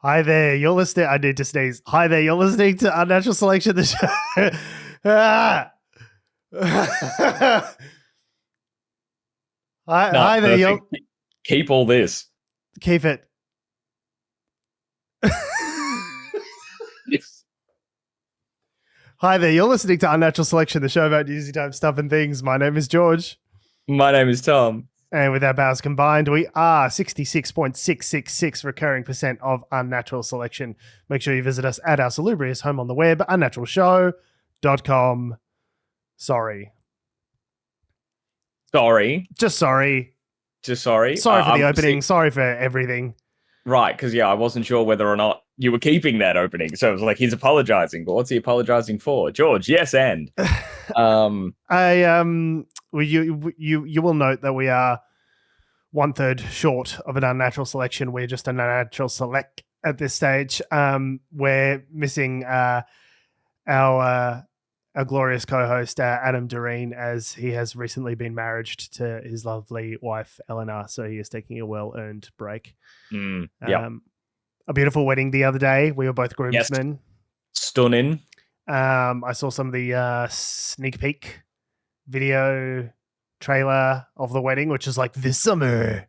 Hi there, you're listening. I need to sneeze. Hi there, you're listening to Unnatural Selection, the show. Hi there, you're. Keep all this. Keep it. Hi there, you're listening to Unnatural Selection, the show about using type stuff and things. My name is George. My name is Tom. And with our powers combined, we are 66.666 recurring percent of Unnatural Selection. Make sure you visit us at our salubrious home on the web, unnaturalshow.com. Sorry. Just sorry. Sorry for the opening. Sorry for everything. Right, because, I wasn't sure whether or not you were keeping that opening. So it was like, he's apologizing. But what's he apologizing for? George, yes, and. Well, you will note that we are 1/3 short of an unnatural selection. We're just an unnatural select at this stage. We're missing our glorious co-host Adam Doreen, as he has recently been married to his lovely wife Eleanor, so he is taking a well-earned break. A beautiful wedding the other day. We were both groomsmen. Yes. Stunning. I saw some of the sneak peek video trailer of the wedding, which is like this summer.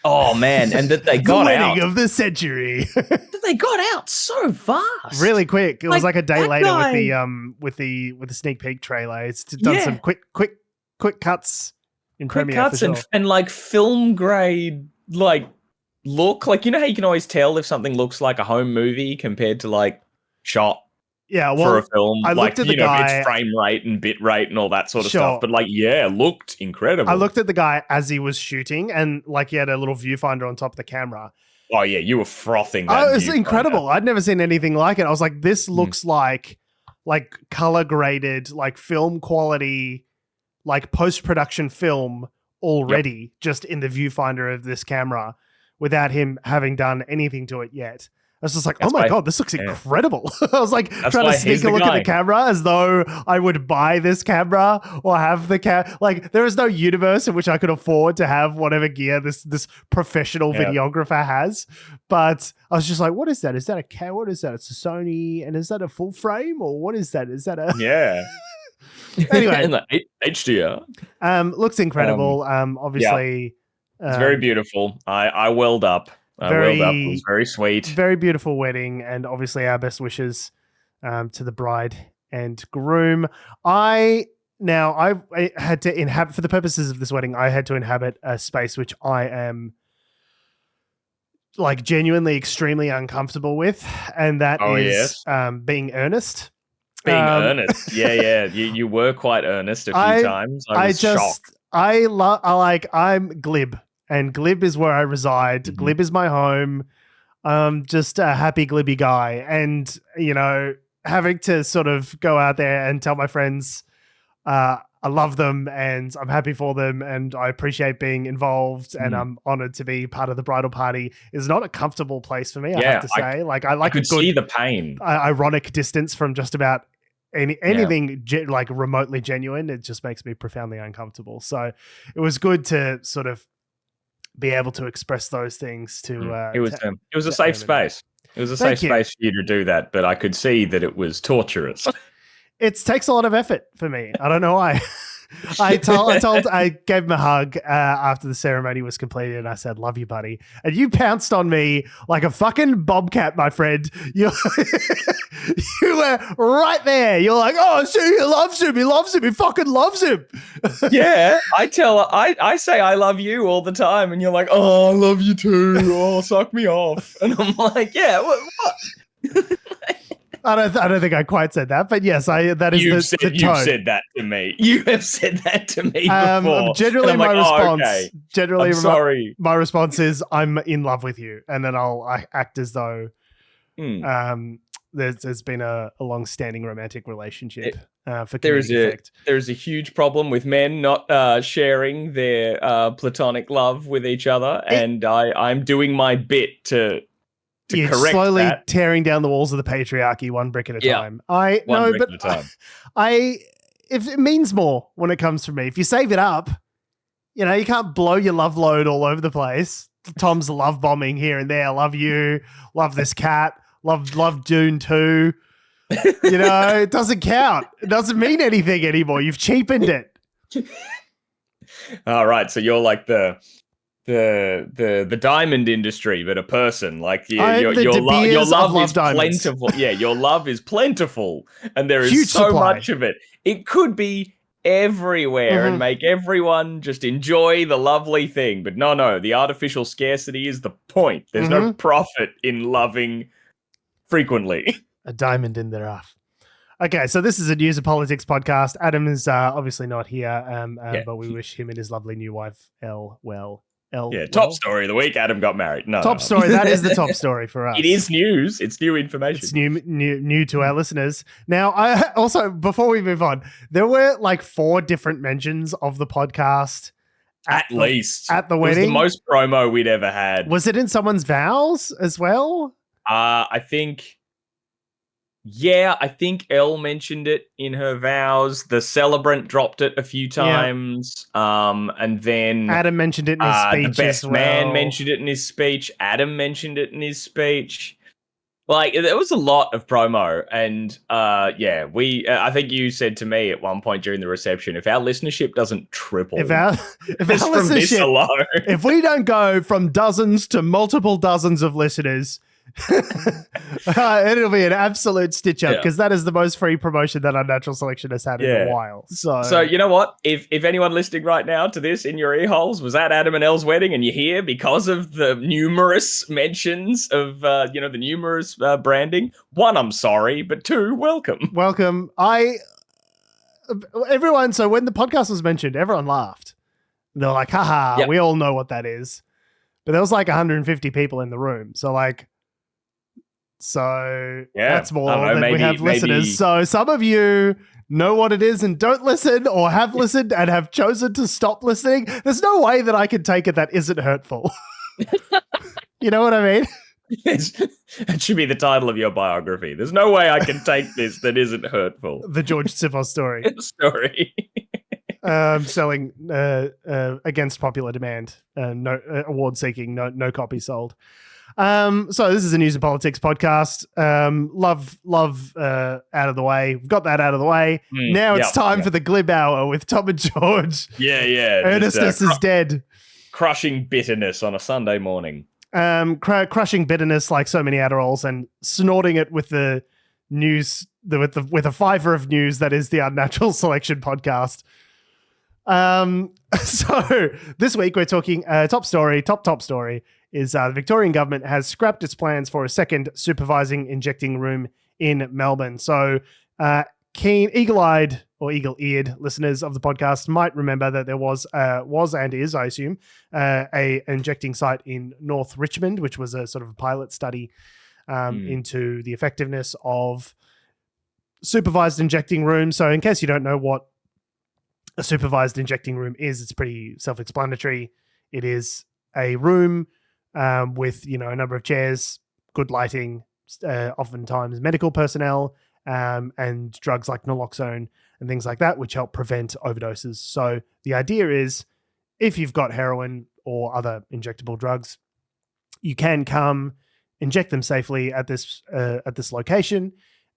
Oh man, and that they got the out. wedding of the century. They got out so fast, really quick. It was like a day later with the sneak peek trailer. It's done some quick cuts in Premiere for sure. and like film grade look. Like, you know how you can always tell if something looks like a home movie compared to like shot. Yeah, well, for a film, I looked at the guy, its frame rate and bit rate and all that sort of stuff. But looked incredible. I looked at the guy as he was shooting, and like he had a little viewfinder on top of the camera. Oh yeah, you were frothing. Oh, it was incredible. I'd never seen anything like it. I was like, this looks like color graded, like film quality, like post-production film already, just in the viewfinder of this camera, without him having done anything to it yet. I was just like, God, this looks incredible. I was like trying to sneak a look at the camera as though I would buy this camera or have the like there is no universe in which I could afford to have whatever gear this professional videographer has. But I was just like, what is that? Is that a what is that? It's a Sony, and is that a full frame, or what is that? Is that a Anyway, in the HDR. Looks incredible. Obviously, it's very beautiful. I welled up. It was very sweet. Very beautiful wedding, and obviously our best wishes to the bride and groom. I had to inhabit, for the purposes of this wedding, I had to inhabit a space which I am like genuinely extremely uncomfortable with, and that is being earnest. Being earnest. You were quite earnest a few times. I was shocked. I'm glib. And glib is where I reside. Mm-hmm. Glib is my home. Just a happy glibby guy. And, having to sort of go out there and tell my friends I love them and I'm happy for them and I appreciate being involved and I'm honored to be part of the bridal party is not a comfortable place for me, I have to say. I could see the pain. Ironic distance from just about anything like remotely genuine. It just makes me profoundly uncomfortable. So it was good to sort of be able to express those things to it was a safe space. It was a safe space for you to do that, but I could see that it was torturous. It takes a lot of effort for me. I don't know why. I gave him a hug after the ceremony was completed, and I said, "Love you, buddy." And you pounced on me like a fucking bobcat, my friend. You were right there. You're like, "Oh, he loves him. He loves him. He fucking loves him." Yeah, I say I love you all the time, and you're like, "Oh, I love you too. Oh, suck me off." And I'm like, "Yeah, what?" I don't think I quite said that, but yes, that is the tone. You've said that to me. You have said that to me before. Generally, my response. Okay. Generally, I'm sorry. My response is, "I'm in love with you," and then I'll act as though there's been a long-standing romantic relationship. For there's a huge problem with men not sharing their platonic love with each other, and I'm doing my bit to correct slowly that. Tearing down the walls of the patriarchy one brick at a time. If it means more when it comes from me. If you save it up, you can't blow your love load all over the place. Tom's love bombing here and there. Love you. Love this cat. Love Dune 2. You know, it doesn't count. It doesn't mean anything anymore. You've cheapened it. All right, so you're like the diamond industry, but a person. Like your love is plentiful. Yeah, your love is plentiful, and there is Huge so supply. much of it. It could be everywhere and make everyone just enjoy the lovely thing. But no, the artificial scarcity is the point. There's no profit in loving frequently. A diamond in the rough. Okay, so this is a news and politics podcast. Adam is obviously not here, but we wish him and his lovely new wife, Top story of the week. Adam got married. Top story. That is the top story for us. It is news. It's new information. It's new to our listeners. Now, I also, before we move on, there were like 4 different mentions of the podcast. At least. At the wedding. It was the most promo we'd ever had. Was it in someone's vows as well? I think Elle mentioned it in her vows. The celebrant dropped it a few times. And then Adam mentioned it in his speech. The best man mentioned it in his speech. Adam mentioned it in his speech. Like, there was a lot of promo. And I think you said to me at one point during the reception, if our listenership doesn't triple, if our from this alone, if we don't go from dozens to multiple dozens of listeners, it'll be an absolute stitch up, because that is the most free promotion that Unnatural Selection has had in a while. So you know what? If anyone listening right now to this in your ear holes was at Adam and Elle's wedding and you're here because of the numerous mentions of the numerous branding, 1, I'm sorry, but 2, welcome. Welcome. Everyone. So when the podcast was mentioned, everyone laughed. They're like, haha, we all know what that is. But there was like 150 people in the room. So that's more than we have listeners. So some of you know what it is and don't listen, or have listened and have chosen to stop listening. There's no way that I can take it that isn't hurtful. You know what I mean? That should be the title of your biography. There's no way I can take this that isn't hurtful. The George Sipos story. Selling against popular demand. No award seeking. No copy sold. So this is a news and politics podcast. Love out of the way. We've got that out of the way. Now it's time for the glib hour with Tom and George. Yeah. Earnestness is dead. Crushing bitterness on a Sunday morning. Crushing bitterness like so many Adderalls, and snorting it with the news, with a fiver of news that is the Unnatural Selection Podcast. So this week we're talking top story is the Victorian government has scrapped its plans for a second supervising injecting room in Melbourne. So keen, eagle-eyed or eagle-eared listeners of the podcast might remember that there was and is, I assume, a injecting site in North Richmond, which was a sort of a pilot study into the effectiveness of supervised injecting rooms. So in case you don't know what a supervised injecting room is, it's pretty self-explanatory. It is a room with, a number of chairs, good lighting, oftentimes medical personnel, and drugs like naloxone and things like that, which help prevent overdoses. So the idea is, if you've got heroin or other injectable drugs, you can come inject them safely at this location,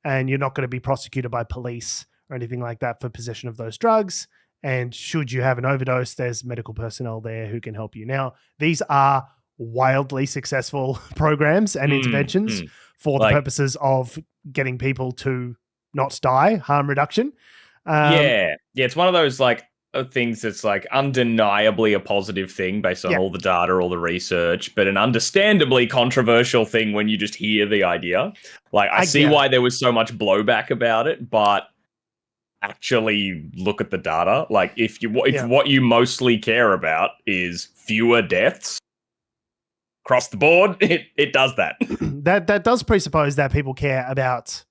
and you're not going to be prosecuted by police or anything like that for possession of those drugs. And should you have an overdose, there's medical personnel there who can help you. Now, these are wildly successful programs and interventions for the purposes of getting people to not die, harm reduction. It's one of those things that's undeniably a positive thing based on all the data, all the research, but an understandably controversial thing when you just hear the idea. I see why there was so much blowback about it, but actually look at the data. If what you mostly care about is fewer deaths across the board, it does that. That does presuppose that people care about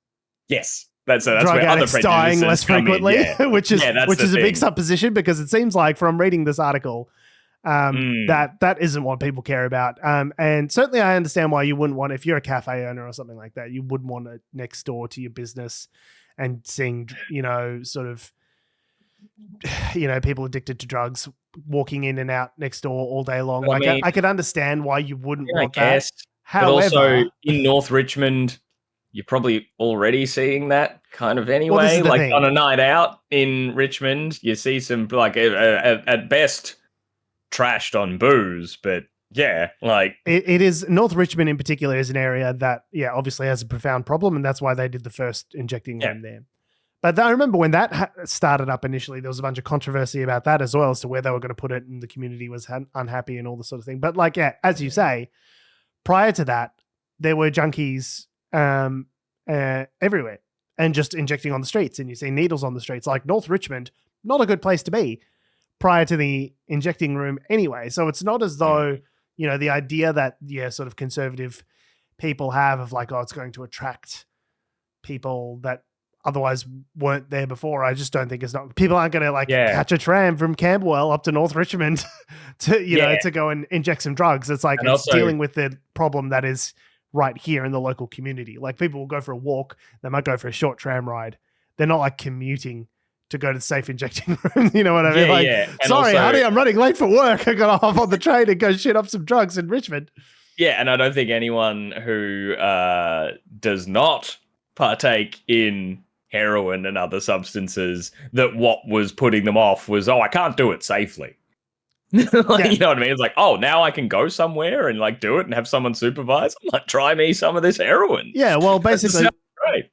that's drug where other addicts dying less frequently, which is a big supposition, because it seems like from reading this article that isn't what people care about. And certainly I understand why you wouldn't want, if you're a cafe owner or something like that, you wouldn't want it next door to your business and seeing, sort of people addicted to drugs walking in and out next door all day long. But Like, I could understand why you wouldn't want that. But also However, in North Richmond, you're probably already seeing that kind of anyway. this is the Like thing. on a night out in Richmond, you see some like at best trashed on booze, but yeah, like it is North Richmond in particular is an area that, obviously has a profound problem, and that's why they did the first injecting room there. But I remember when that started up initially, there was a bunch of controversy about that as well as to where they were going to put it, and the community was unhappy and all this sort of thing. But like, as you say, prior to that, there were junkies everywhere and just injecting on the streets, and you see needles on the streets. Like North Richmond, not a good place to be prior to the injecting room anyway. So it's not as though, the idea that, sort of conservative people have of like, oh, it's going to attract people that otherwise weren't there before. I just don't think people aren't going to catch a tram from Camberwell up to North Richmond to, to go and inject some drugs. It's like, it's dealing with the problem that is right here in the local community. Like people will go for a walk. They might go for a short tram ride. They're not like commuting to go to the safe injecting room. You know what I mean? Sorry, honey, I'm running late for work. I got to hop on the train and go shit up some drugs in Richmond. Yeah. And I don't think anyone who does not partake in heroin and other substances, that what was putting them off was, I can't do it safely. You know what I mean? It's like, now I can go somewhere and like do it and have someone supervise. I'm like, try me some of this heroin. Yeah, well, basically,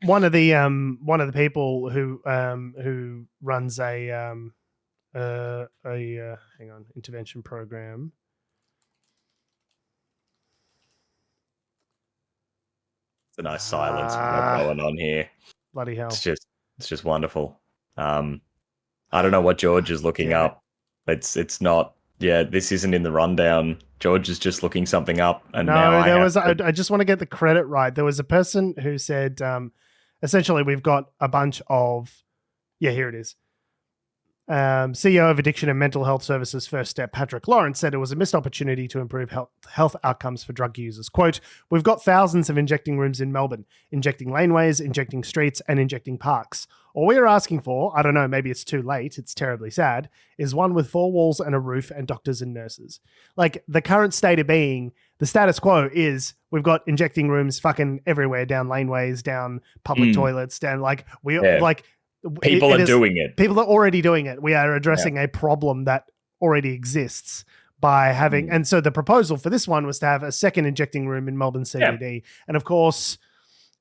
one of the people who runs a intervention program. It's a nice silence going on here. Bloody hell! It's just wonderful. I don't know what George is looking up. It's not. Yeah, this isn't in the rundown. George is just looking something up, and I just want to get the credit right. There was a person who said, essentially, we've got a bunch of. Yeah, here it is. CEO of Addiction and Mental Health Services First Step, Patrick Lawrence, said it was a missed opportunity to improve health outcomes for drug users. Quote, we've got thousands of injecting rooms in Melbourne, injecting laneways, injecting streets, and injecting parks. All we are asking for, I don't know, maybe it's too late, it's terribly sad, is one with 4 walls and a roof and doctors and nurses. Like the current state of being, the status quo is we've got injecting rooms fucking everywhere, down laneways, down public toilets, down people are doing it. People are already doing it. We are addressing a problem that already exists by having, and so the proposal for this one was to have a second injecting room in Melbourne CBD. And of course,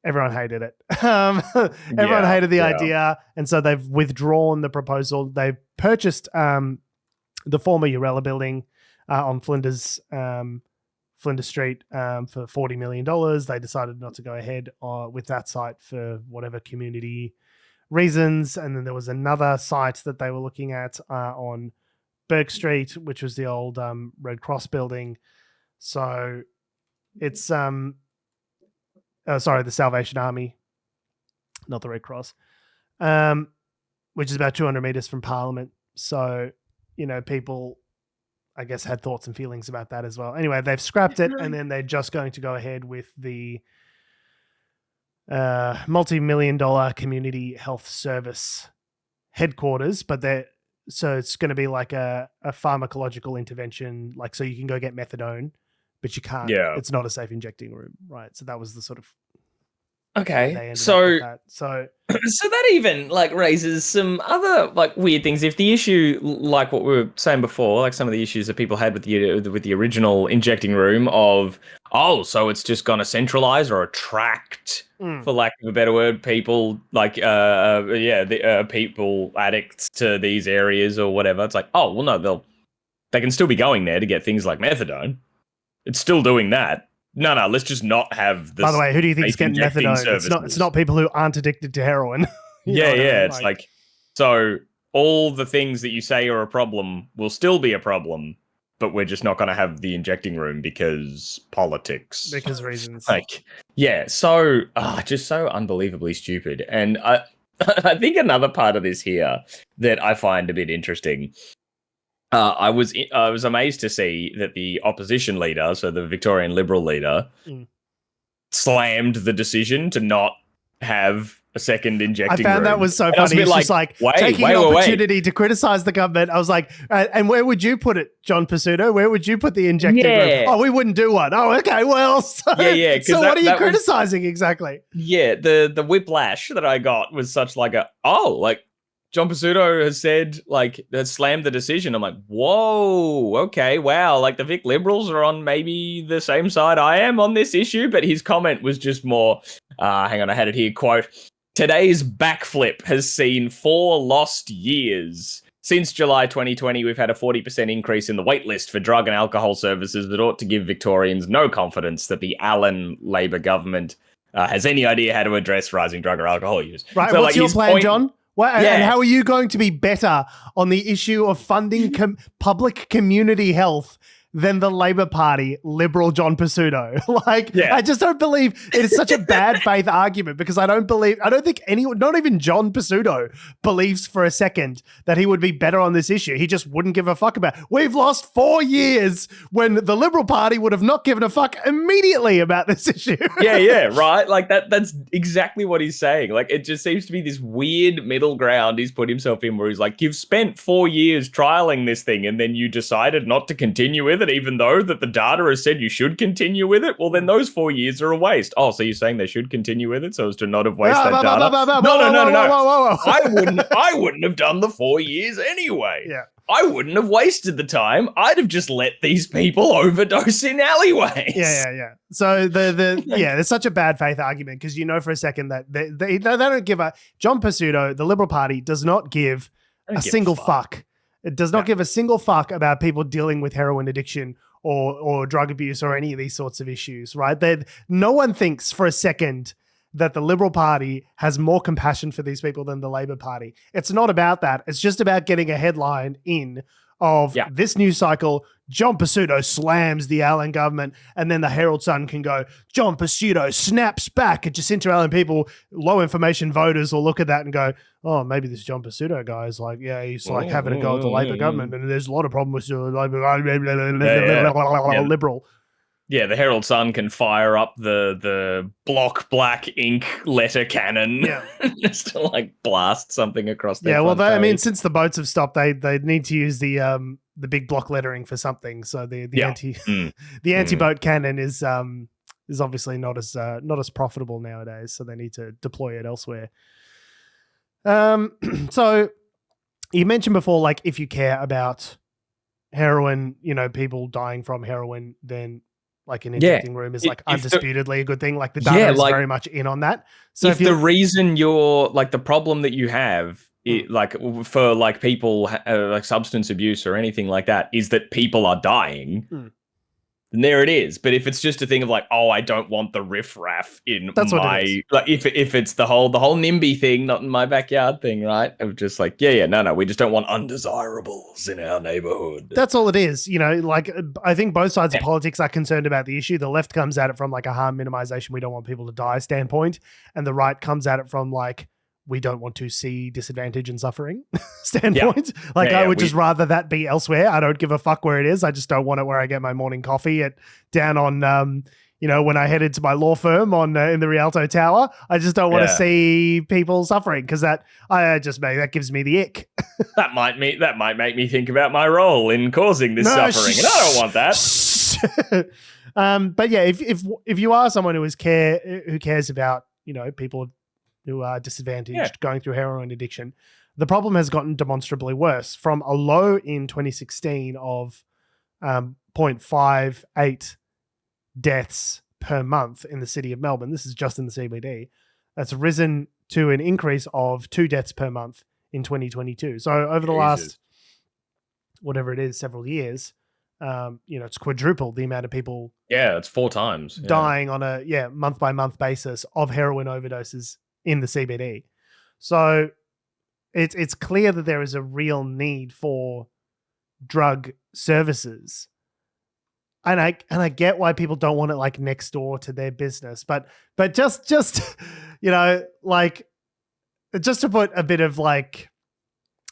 everyone hated it. Everyone hated the idea. And so they've withdrawn the proposal. They've purchased the former Urella building on Flinders Street for $40 million. They decided not to go ahead with that site for whatever community reasons. And then there was another site that they were looking at on Burke Street, which was the old Red Cross building. So it's the Salvation Army, not the Red Cross, which is about 200 meters from Parliament. So, people, I guess, had thoughts and feelings about that as well. Anyway, they've scrapped it, and then they're just going to go ahead with the multi-million-dollar community health service headquarters, but so it's going to be like a pharmacological intervention, like so you can go get methadone, but you can't. Yeah, it's not a safe injecting room, right? So that was the sort of So that even raises some other weird things. If the issue, like what we were saying before, like some of the issues that people had with the original injecting room of, so it's just going to centralize or attract, for lack of a better word, people people addicts to these areas or whatever. It's like, no, they can still be going there to get things like methadone. It's still doing that. No, let's just not have this. By the way, who do you think is getting methadone? It's not people who aren't addicted to heroin. It's so all the things that you say are a problem will still be a problem, but we're just not going to have the injecting room because politics. Because reasons. So just so unbelievably stupid. And I think another part of this here that I find a bit interesting, I was amazed to see that the opposition leader, so the Victorian Liberal leader, slammed the decision to not have a second injecting I found room. that was so And I was funny. a bit It's just like taking an opportunity to criticize the government. I was like, and where would you put it, John Pizzuto? Where would you put the injecting room? Oh, we wouldn't do one. Oh, okay. Well, so what are you criticizing exactly? Yeah, the whiplash that I got was such like John Pizzuto has said, has slammed the decision. I'm like, whoa, okay, wow. Like the Vic Liberals are on maybe the same side I am on this issue, but his comment was just more, hang on, I had it here, quote, today's backflip has seen 4 lost years. Since July 2020, we've had a 40% increase in the waitlist for drug and alcohol services that ought to give Victorians no confidence that the Allen Labor government has any idea how to address rising drug or alcohol use. Right, so, what's your plan, John? And how are you going to be better on the issue of funding public community health than the Labor Party, Liberal John Pizzuto? I just don't believe it is such a bad faith argument because I don't think anyone, not even John Pizzuto, believes for a second that he would be better on this issue. He just wouldn't give a fuck about it. We've lost 4 years when the Liberal Party would have not given a fuck immediately about this issue. yeah, right? Like that's exactly what he's saying. Like it just seems to be this weird middle ground he's put himself in where he's like, you've spent 4 years trialing this thing and then you decided not to continue with it, even though that the data has said you should continue with it. Well, then those 4 years are a waste. Oh, so you're saying they should continue with it so as to not have wasted that data? No. I wouldn't have done the 4 years anyway. Yeah. I wouldn't have wasted the time. I'd have just let these people overdose in alleyways. Yeah. So there's such a bad faith argument because you know for a second that they don't give a John Pizzuto, the Liberal Party, does not give a single fuck. It does not give a single fuck about people dealing with heroin addiction or drug abuse or any of these sorts of issues, right? No one thinks for a second that the Liberal Party has more compassion for these people than the Labor Party. It's not about that. It's just about getting a headline in of this news cycle, John Pizzuto slams the Allen government, and then the Herald Sun can go, John Pizzuto snaps back at Jacinta Allen. People, low information voters will look at that and go, oh, maybe this John Pizzuto guy is like, he's like having a go at the Labor government, and there's a lot of problems with the Liberal. Yeah, the Herald Sun can fire up the block black ink letter cannon just to like blast something across their since the boats have stopped, they need to use the big block lettering for something. So the anti-boat cannon is obviously not as profitable nowadays. So they need to deploy it elsewhere. So you mentioned before, like if you care about heroin, people dying from heroin, then like an injecting room is like undisputedly a good thing. Like the data is very much in on that. So if the reason you're like the problem that you have, like for like people like substance abuse or anything like that, is that people are dying, then there it is. But if it's just a thing of like, oh, I don't want the riffraff in like if it's the whole NIMBY thing, not in my backyard thing, right? Of just like, no, we just don't want undesirables in our neighborhood. That's all it is. Like I think both sides of politics are concerned about the issue. The left comes at it from like a harm minimization, we don't want people to die standpoint, and the right comes at it from like, we don't want to see disadvantage and suffering standpoint. I would just rather that be elsewhere. I don't give a fuck where it is. I just don't want it where I get my morning coffee down on, when I head into my law firm in the Rialto Tower. I just don't want to see people suffering because that gives me the ick. that might make me think about my role in causing this suffering, and I don't want that. But yeah, if you are someone who cares about people who are disadvantaged going through heroin addiction, the problem has gotten demonstrably worse from a low in 2016 of 0.58 deaths per month in the city of Melbourne. This is just in the CBD. That's risen to an increase of 2 deaths per month in 2022. So over the last, whatever it is, several years, it's quadrupled the amount of people. Yeah, it's 4 times dying on a month by month basis of heroin overdoses in the CBD. So it's clear that there is a real need for drug services. And I get why people don't want it like next door to their business, but just just to put a bit of like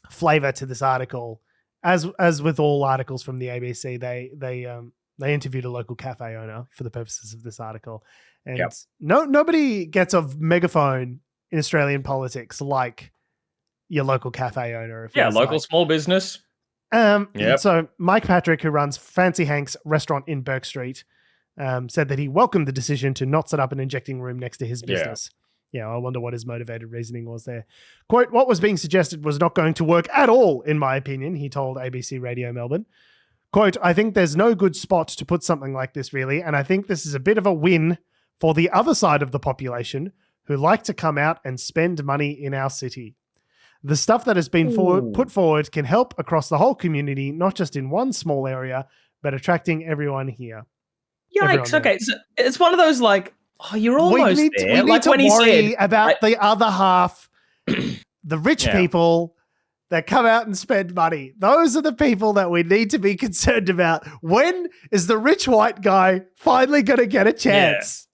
flavor to this article, as with all articles from the ABC, they interviewed a local cafe owner for the purposes of this article. And nobody gets a megaphone in Australian politics, like your local cafe owner. Local small business. So Mike Patrick, who runs Fancy Hank's restaurant in Burke Street, said that he welcomed the decision to not set up an injecting room next to his business. Yeah, I wonder what his motivated reasoning was there. Quote, what was being suggested was not going to work at all, in my opinion, he told ABC Radio Melbourne. Quote, I think there's no good spot to put something like this, really, and I think this is a bit of a win for the other side of the population who like to come out and spend money in our city. The stuff that has been put forward can help across the whole community, not just in one small area, but attracting everyone here. Yikes. Okay. So it's one of those like, oh, you're almost there. We need to worry about the other half, the rich people that come out and spend money. Those are the people that we need to be concerned about. When is the rich white guy finally going to get a chance?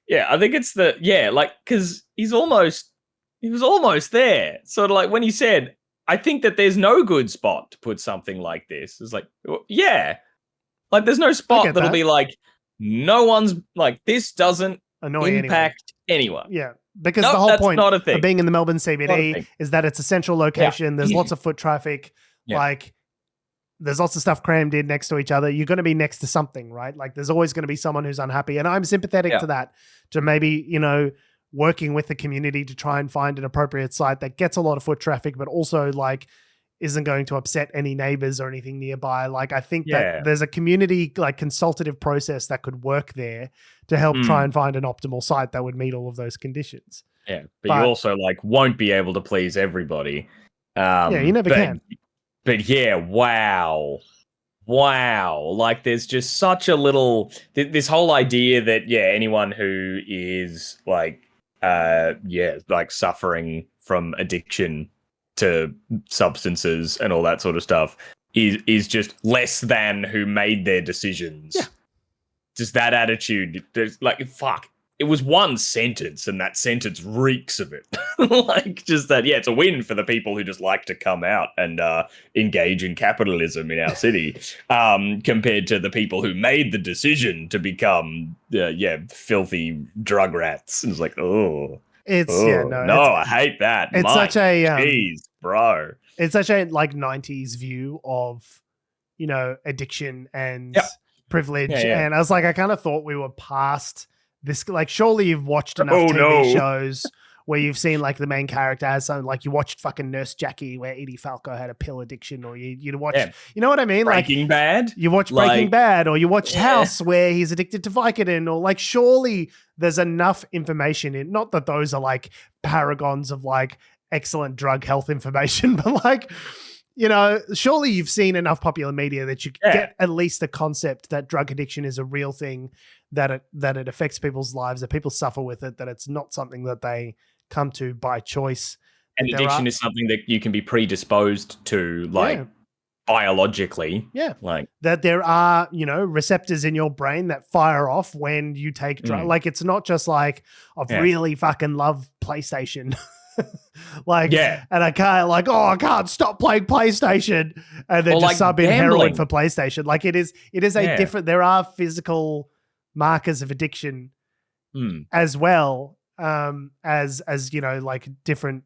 Yeah, I think it's because he was almost there. Sort of like when he said, I think that there's no good spot to put something like this. It's like, like there's no spot that'll be like, no one's like, this doesn't impact anyone. Yeah. Because the whole point of being in the Melbourne CBD is that it's a central location. There's lots of foot traffic. Like there's lots of stuff crammed in next to each other. You're going to be next to something, right? Like there's always going to be someone who's unhappy. And I'm sympathetic to that, to maybe, working with the community to try and find an appropriate site that gets a lot of foot traffic, but also like isn't going to upset any neighbors or anything nearby. Like I think that there's a community like consultative process that could work there to help try and find an optimal site that would meet all of those conditions. Yeah. But you also like won't be able to please everybody. You never can. But wow. Like there's just such a little, this whole idea that, anyone who is like, like suffering from addiction to substances and all that sort of stuff is just less than who made their decisions. Yeah. Just that attitude. There's like, fuck. It was one sentence and that sentence reeks of it. Like just that, it's a win for the people who just like to come out and engage in capitalism in our city compared to the people who made the decision to become, filthy drug rats. And it's like, I hate that. It's such a, jeez, bro. It's such a like 90s view of, addiction and privilege. And I was like, I kind of thought we were past this, like, surely you've watched enough TV shows where you've seen like the main character has something, like you watched fucking Nurse Jackie where Edie Falco had a pill addiction, or you watched, you know what I mean? Breaking Bad. You watch Breaking Bad, or you watched House where he's addicted to Vicodin, or like surely there's enough information in, not that those are like paragons of like excellent drug health information, but like, surely you've seen enough popular media that you get at least the concept that drug addiction is a real thing, that it affects people's lives, that people suffer with it, that it's not something that they come to by choice. And addiction is something that you can be predisposed to, like biologically. Yeah. Like that there are, receptors in your brain that fire off when you take drugs. Like it's not just like, I really fucking love PlayStation. And I can't stop playing PlayStation, and then just sub in heroin for PlayStation. Like it is a different, there are physical markers of addiction as well as like different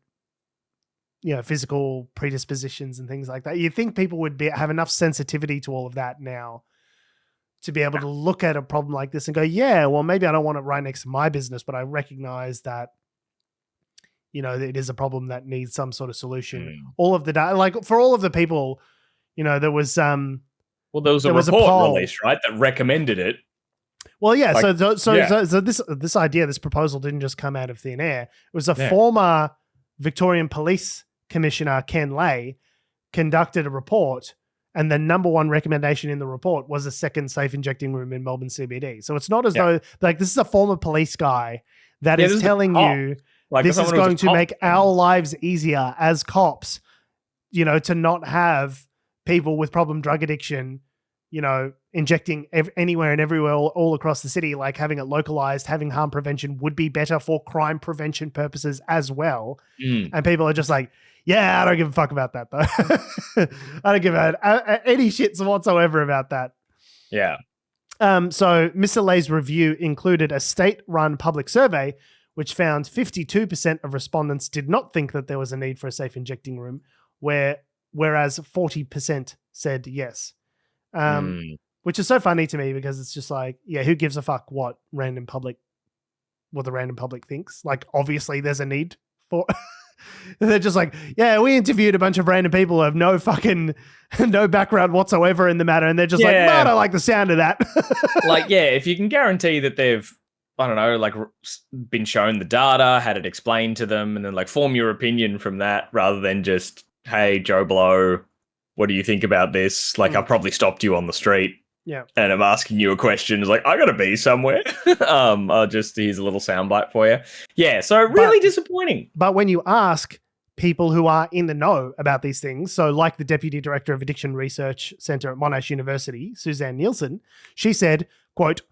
physical predispositions and things like that. You think people would have enough sensitivity to all of that now to be able to look at a problem like this and go, well, maybe I don't want it right next to my business, but I recognize that it is a problem that needs some sort of solution. All of the like for all of the people, there was there was a report released, right, that recommended it. Well, so this idea, this proposal didn't just come out of thin air. It was a former Victorian Police Commissioner, Ken Lay, conducted a report, and the number one recommendation in the report was a second safe injecting room in Melbourne CBD. So it's not as though like this is a former police guy that is telling you this is going to make our lives easier as cops, to not have people with problem drug addiction, injecting anywhere and everywhere all across the city. Like having it localized, having harm prevention would be better for crime prevention purposes as well. And people are just like, I don't give a fuck about that though. I don't give any shits whatsoever about that. Yeah. So Mr. Lay's review included a state-run public survey which found 52% of respondents did not think that there was a need for a safe injecting room, whereas 40% said yes. Which is so funny to me because it's just like, yeah, who gives a fuck what the random public thinks? Like, obviously there's a need for... They're just like, yeah, we interviewed a bunch of random people who have no background whatsoever in the matter. And they're just like, no, I don't like the sound of that. Like, yeah, if you can guarantee that they've, I don't know, like been shown the data, had it explained to them, and then like form your opinion from that rather than just, hey, Joe Blow, what do you think about this? Like, I've probably stopped you on the street. Yeah. And I'm asking you a question. It's like, I gotta be somewhere. Here's a little soundbite for you. Yeah, so really disappointing. But when you ask people who are in the know about these things, so like the Deputy Director of Addiction Research Centre at Monash University, Suzanne Nielsen, she said, quote,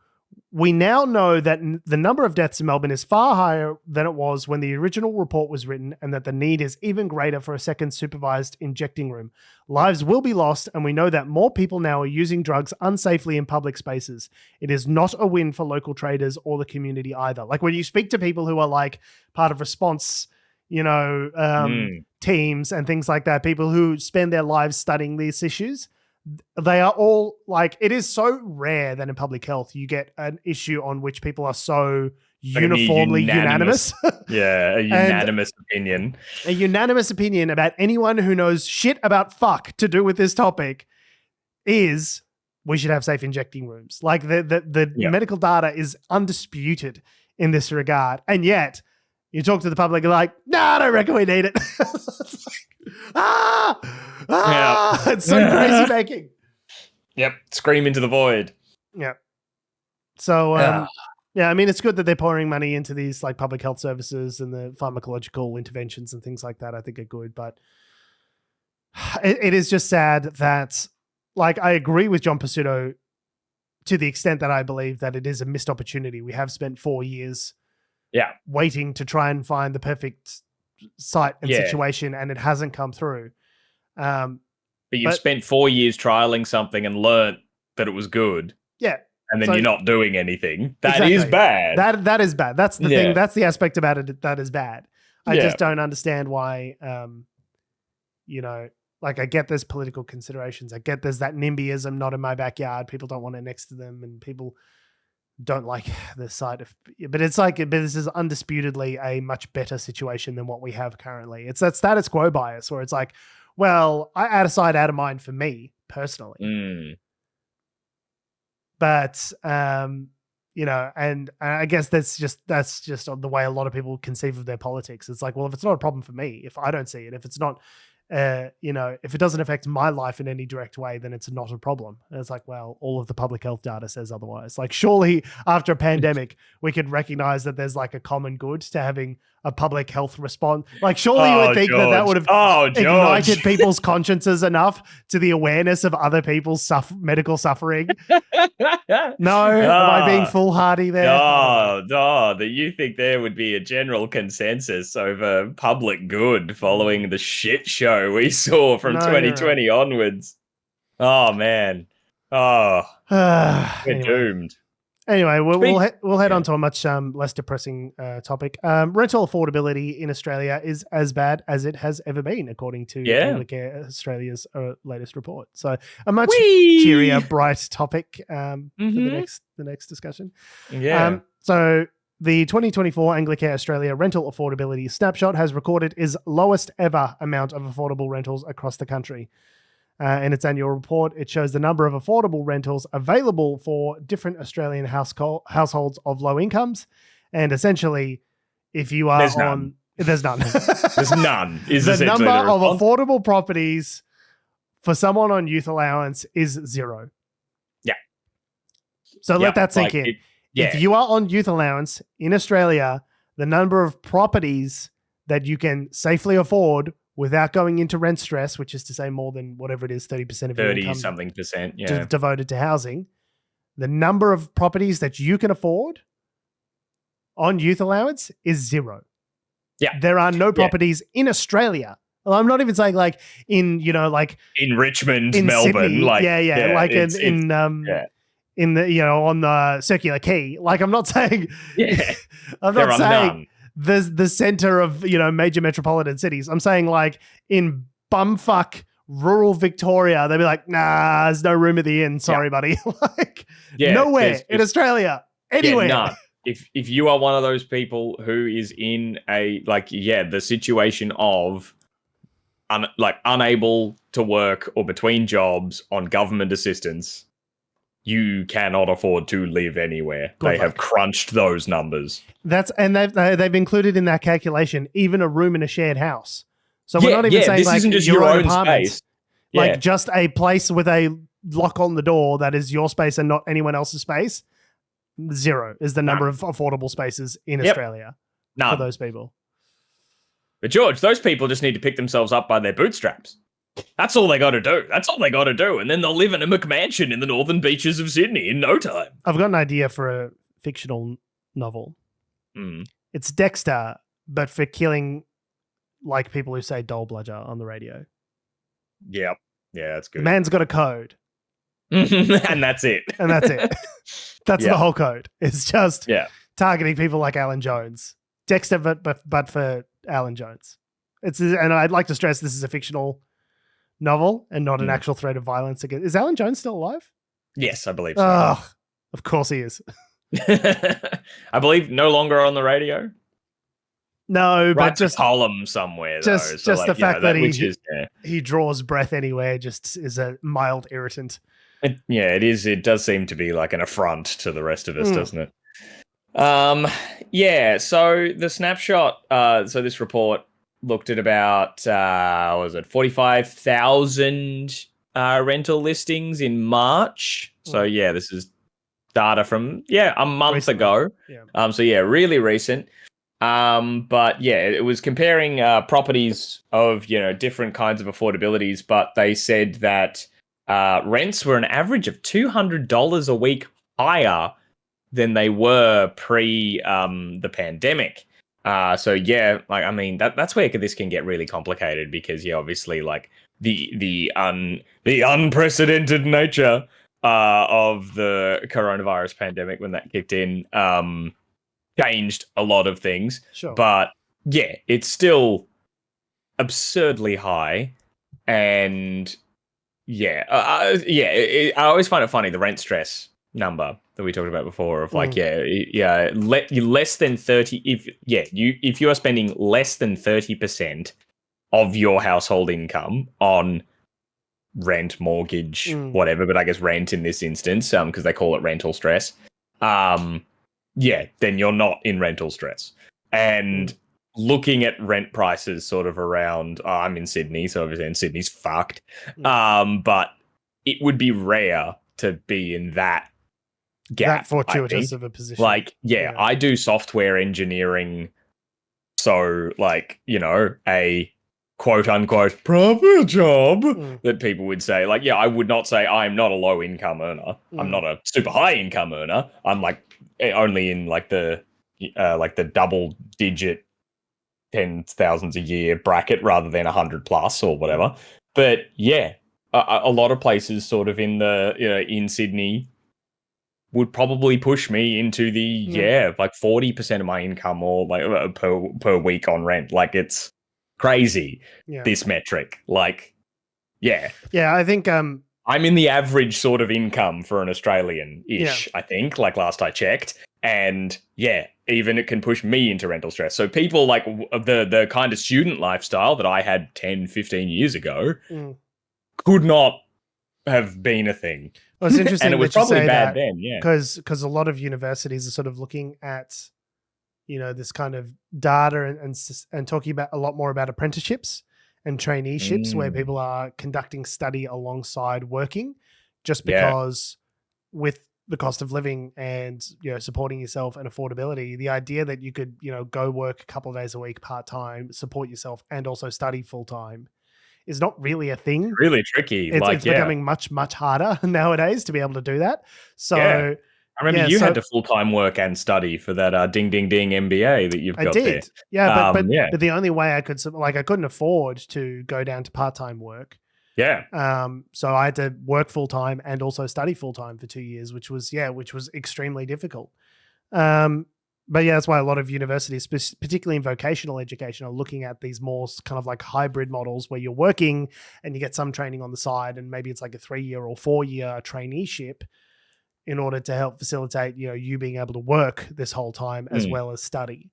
"We now know that the number of deaths in Melbourne is far higher than it was when the original report was written, and that the need is even greater for a second supervised injecting room. Lives will be lost, and we know that more people now are using drugs unsafely in public spaces. It is not a win for local traders or the community either." Like when you speak to people who are like part of response, teams and things like that, people who spend their lives studying these issues, they are all like, it is so rare that in public health you get an issue on which people are so uniformly unanimous. Yeah, a unanimous opinion. A unanimous opinion about anyone who knows shit about fuck to do with this topic is we should have safe injecting rooms. Like the medical data is undisputed in this regard. And yet you talk to the public like, I don't reckon we need it. It's like, it's so crazy making. Yep. Scream into the void. Yeah. So, I mean, it's good that they're pouring money into these like public health services and the pharmacological interventions and things like that. I think are good, but it is just sad that, like, I agree with John Pizzuto to the extent that I believe that it is a missed opportunity. We have spent 4 years waiting to try and find the perfect site and situation, and it hasn't come through. But you've spent 4 years trialing something and learnt that it was good. Yeah. And then you're not doing anything. That is bad. That is bad. That's the thing. That's the aspect about it that is bad. I just don't understand why, like I get there's political considerations. I get there's that NIMBYism, not in my backyard. People don't want it next to them and people don't like the sight of, but it's like, but this is undisputedly a much better situation than what we have currently. It's that status quo bias where it's like, well, out of sight, out of mind for me personally. But, and I guess that's just the way a lot of people conceive of their politics. It's like, well, if it's not a problem for me, if I don't see it, if it's not, if it doesn't affect my life in any direct way, then it's not a problem. And it's like, well, all of the public health data says otherwise. Like, surely after a pandemic, we could recognize that there's like a common good to having a public health response. Like, surely you would think that would have ignited people's consciences enough to the awareness of other people's medical suffering. No, am I being foolhardy there? No, that you think there would be a general consensus over public good following the shit show we saw from 2020 onwards. Oh, man. Oh, we're doomed. Anyway, we'll head on to a much less depressing topic. Rental affordability in Australia is as bad as it has ever been, according to Anglicare Australia's latest report. So a much cheerier, bright topic for the next discussion. Yeah. So the 2024 Anglicare Australia rental affordability snapshot has recorded its lowest ever amount of affordable rentals across the country. In its annual report, it shows the number of affordable rentals available for different Australian households of low incomes. And essentially, if you are there's none. There's none. The number of affordable properties for someone on youth allowance is 0. Yeah. So let that sink in. If you are on youth allowance in Australia, the number of properties that you can safely afford without going into rent stress, which is to say more than whatever it is, 30% of your income 30-something%, devoted to housing, the number of properties that you can afford on youth allowance is 0. Yeah. There are no properties in Australia. Well, I'm not even saying like in, in Richmond, in Melbourne. Sydney. Like in the, on the Circular Quay. Like, I'm not saying, I'm not saying the center of, major metropolitan cities. I'm saying like in bumfuck rural Victoria, they'd be like, nah, there's no room at the inn. Sorry, buddy. Like nowhere in Australia, anywhere. Yeah, none. If you are one of those people who is in the situation of unable to work or between jobs on government assistance, you cannot afford to live anywhere. They have crunched those numbers. And they've included in that calculation even a room in a shared house. So we're not even saying this like isn't just your own space. Space. Like just a place with a lock on the door that is your space and not anyone else's space. 0 is the number of affordable spaces in Australia for those people. But George, those people just need to pick themselves up by their bootstraps. That's all they got to do. And then they'll live in a McMansion in the northern beaches of Sydney in no time. I've got an idea for a fictional novel. It's Dexter, but for killing like people who say dole bludger on the radio. Yep. Yeah, that's good. The man's got a code. And that's it. That's the whole code. It's just targeting people like Alan Jones. Dexter, but for Alan Jones. And I'd like to stress this is a fictional novel and not an actual threat of violence against. Is Alan Jones still alive? Yes, I believe so. Oh, of course he is. I believe no longer on the radio. No, but just column somewhere. Just the fact that he draws breath anywhere just is a mild irritant. It is. It does seem to be like an affront to the rest of us, doesn't it? So the snapshot. So this report looked at about 45,000 rental listings in March. So this is data from a month ago. Really recent. But it was comparing properties of different kinds of affordabilities, but they said that rents were an average of $200 a week higher than they were pre the pandemic. That's where this can get really complicated because obviously like the unprecedented nature of the coronavirus pandemic when that kicked in changed a lot of things. Sure. But it's still absurdly high, and I always find it funny the rent stress number that we talked about before of less than 30 if you are spending less than 30% of your household income on rent, mortgage, whatever, but I guess rent in this instance because they call it rental stress, then you're not in rental stress. And looking at rent prices sort of around, I'm in Sydney, so obviously in Sydney's fucked. But it would be rare to be in that gap. That fortuitous of a position. I do software engineering. So a quote unquote proper job that people would say, I would not say I'm not a low income earner. I'm not a super high income earner. I'm only in the double digit 10,000s a year bracket rather than 100 plus or whatever. But a lot of places sort of in in Sydney would probably push me into the 40% of my income or per week on rent. It's crazy, this metric. I think I'm in the average sort of income for an Australian-ish, I think, last I checked. And even it can push me into rental stress. So people the kind of student lifestyle that I had 10, 15 years ago could not have been a thing. Well, it's interesting and it was probably bad then, because a lot of universities are sort of looking at, this kind of data and talking about a lot more about apprenticeships and traineeships where people are conducting study alongside working, just because with the cost of living and supporting yourself and affordability, the idea that you could go work a couple of days a week part-time, support yourself and also study full-time is not really a thing. It's really tricky. It's becoming much, much harder nowadays to be able to do that. So I remember you had to full-time work and study for that ding ding ding MBA that you've got there. I did. Yeah, but the only way I could I couldn't afford to go down to part-time work. Yeah. So I had to work full-time and also study full-time for 2 years, which was extremely difficult. But yeah, that's why a lot of universities, particularly in vocational education, are looking at these more kind of like hybrid models where you're working and you get some training on the side, and maybe it's like a 3-year or 4-year traineeship in order to help facilitate, you being able to work this whole time as well as study.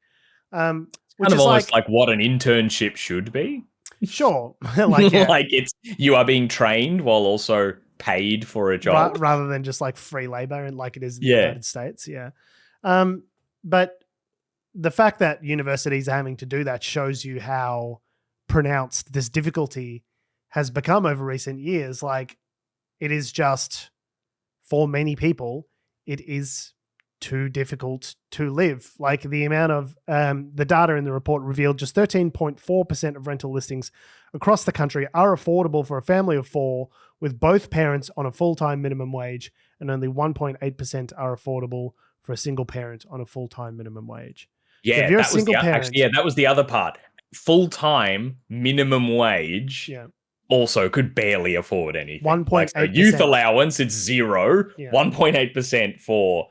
Which kind is of almost like what an internship should be. Sure. Like it's you are being trained while also paid for a job. Rather than just like free labor and like it is in the United States. Yeah. But the fact that universities are having to do that shows you how pronounced this difficulty has become over recent years. Like, it is just, for many people, it is too difficult to live. Like, the amount of the data in the report revealed just 13.4% of rental listings across the country are affordable for a family of 4 with both parents on a full-time minimum wage, and only 1.8% are affordable for a single parent on a full-time minimum wage. Yeah, so if you're a single parent, that was the other part. Full-time minimum wage also could barely afford anything. 1.8%. Youth allowance, it's 0. 1.8% for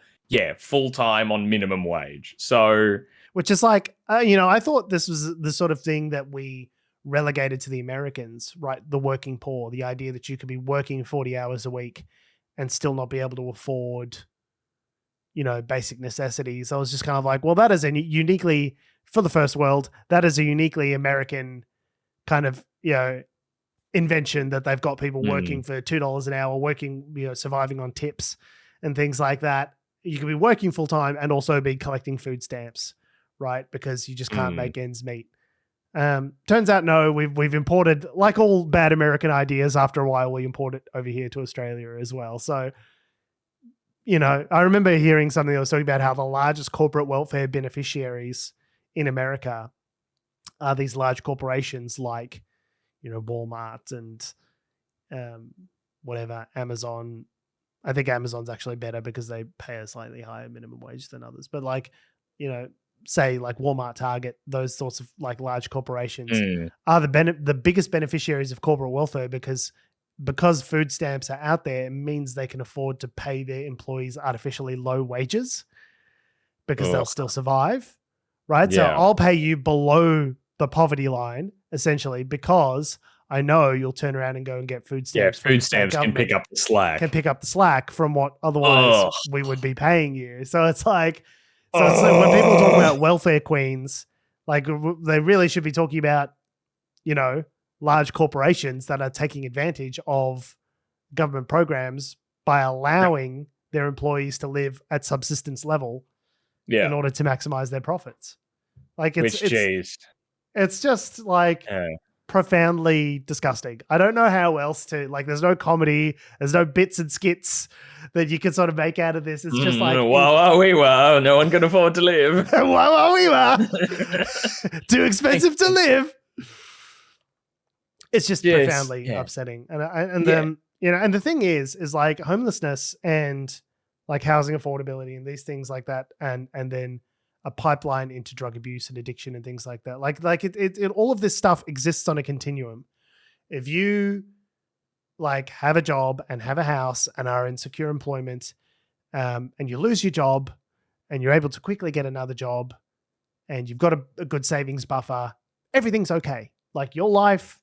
full-time on minimum wage. So, which is like, I thought this was the sort of thing that we relegated to the Americans, right? The working poor, the idea that you could be working 40 hours a week and still not be able to afford, basic necessities. I was just kind of like, well, that is a uniquely, for the first world, that is a uniquely American kind of, invention that they've got people working for $2 an hour, working, surviving on tips and things like that. You could be working full time and also be collecting food stamps, right? Because you just can't make ends meet. Turns out, no, we've imported, like all bad American ideas, after a while, we import it over here to Australia as well. So, I remember hearing something that was talking about how the largest corporate welfare beneficiaries in America are these large corporations like, Walmart and whatever, Amazon. I think Amazon's actually better because they pay a slightly higher minimum wage than others. But like, say like Walmart, Target, those sorts of like large corporations are the biggest beneficiaries of corporate welfare because food stamps are out there. It means they can afford to pay their employees artificially low wages because they'll still survive, right? So I'll pay you below the poverty line essentially because I know you'll turn around and go and get food stamps. Yeah, food stamps can pick up the slack. Can pick up the slack from what otherwise we would be paying you. So it's like, when people talk about welfare queens, like they really should be talking about, large corporations that are taking advantage of government programs by allowing their employees to live at subsistence level in order to maximize their profits. Like it's just like profoundly disgusting. I don't know how else to, like, there's no comedy, there's no bits and skits that you can sort of make out of this. It's just like, no one can afford to live. Too expensive to live. It's just profoundly upsetting. And the thing is like homelessness and like housing affordability and these things like that, and then a pipeline into drug abuse and addiction and things like that. Like it all of this stuff exists on a continuum. If you like have a job and have a house and are in secure employment, and you lose your job and you're able to quickly get another job and you've got a good savings buffer, everything's okay. Like your life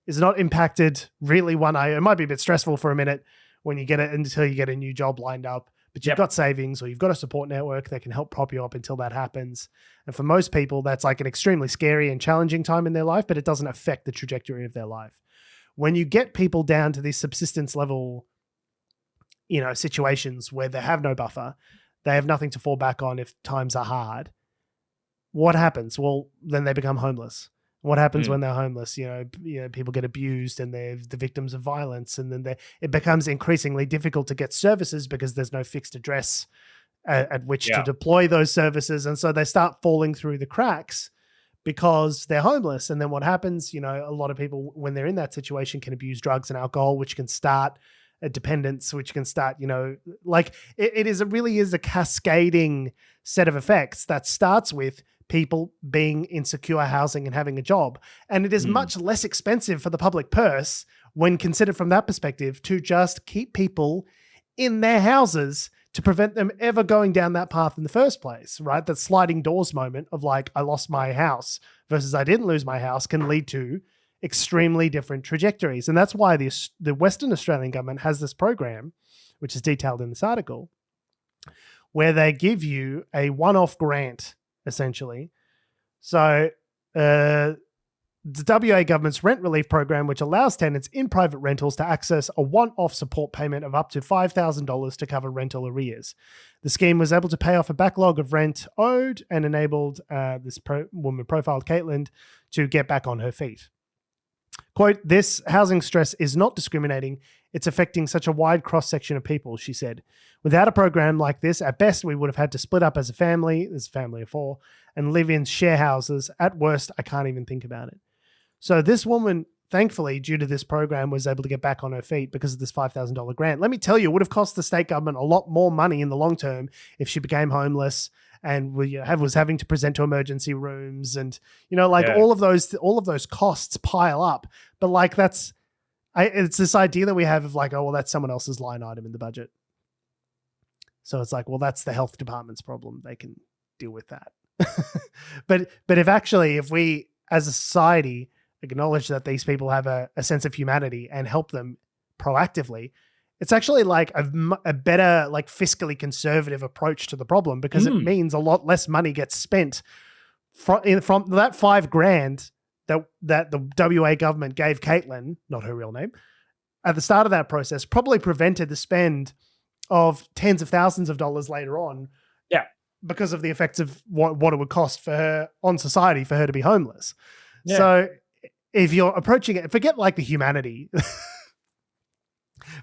is not impacted really one eye. It might be a bit stressful for a minute when you get it until you get a new job lined up, but you've got savings or you've got a support network that can help prop you up until that happens. And for most people, that's like an extremely scary and challenging time in their life, but it doesn't affect the trajectory of their life. When you get people down to these subsistence level, situations where they have no buffer, they have nothing to fall back on if times are hard, what happens? Well, then they become homeless. What happens when they're homeless? People get abused and they're the victims of violence, and then it becomes increasingly difficult to get services because there's no fixed address at which to deploy those services. And so they start falling through the cracks because they're homeless. And then what happens, a lot of people when they're in that situation can abuse drugs and alcohol, which can start a dependence, which can start, it really is a cascading set of effects that starts with people being in secure housing and having a job. And it is much less expensive for the public purse when considered from that perspective to just keep people in their houses to prevent them ever going down that path in the first place, right? That sliding doors moment of like, I lost my house versus I didn't lose my house can lead to extremely different trajectories. And that's why the Western Australian government has this program, which is detailed in this article, where they give you a one-off grant, essentially. So the WA government's rent relief program, which allows tenants in private rentals to access a one-off support payment of up to $5,000 to cover rental arrears. The scheme was able to pay off a backlog of rent owed and enabled this woman profiled Caitlin to get back on her feet. Quote, "This housing stress is not discriminating. It's affecting such a wide cross-section of people," she said. "Without a program like this, at best, we would have had to split up as a family of four, and live in share houses. At worst, I can't even think about it." So this woman, thankfully, due to this program, was able to get back on her feet because of this $5,000 grant. Let me tell you, it would have cost the state government a lot more money in the long term if she became homeless and was having to present to emergency rooms, and all of those costs pile up. But like it's this idea that we have of like, oh well, that's someone else's line item in the budget. So it's like, well, that's the health department's problem. They can deal with that. But if we as a society acknowledge that these people have a sense of humanity and help them proactively, it's actually like a better, like fiscally conservative approach to the problem, because it means a lot less money gets spent from that $5,000 that the WA government gave Caitlin, not her real name, at the start of that process, probably prevented the spend of tens of thousands of dollars later on. Yeah. Because of the effects of what it would cost for her on society for her to be homeless. Yeah. So if you're approaching it, forget like the humanity,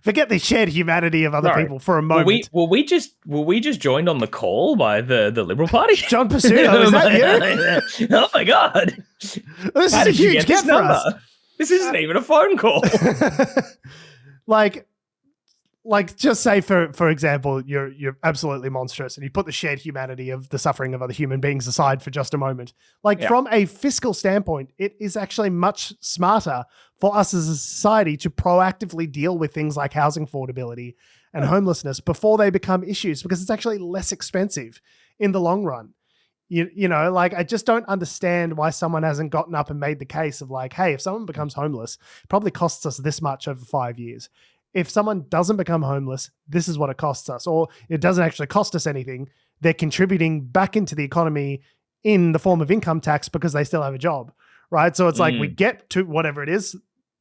forget the shared humanity of other people for a moment. Were we just joined on the call by the Liberal Party? John Pursuto, is that you? Oh my God. This is a huge get for us. This isn't even a phone call. Like just say for example, you're absolutely monstrous and you put the shared humanity of the suffering of other human beings aside for just a moment. From a fiscal standpoint, it is actually much smarter for us as a society to proactively deal with things like housing affordability and homelessness before they become issues, because it's actually less expensive in the long run. I just don't understand why someone hasn't gotten up and made the case of like, hey, if someone becomes homeless, it probably costs us this much over 5 years. If someone doesn't become homeless, this is what it costs us. Or it doesn't actually cost us anything. They're contributing back into the economy in the form of income tax because they still have a job, right? So it's like we get to whatever it is,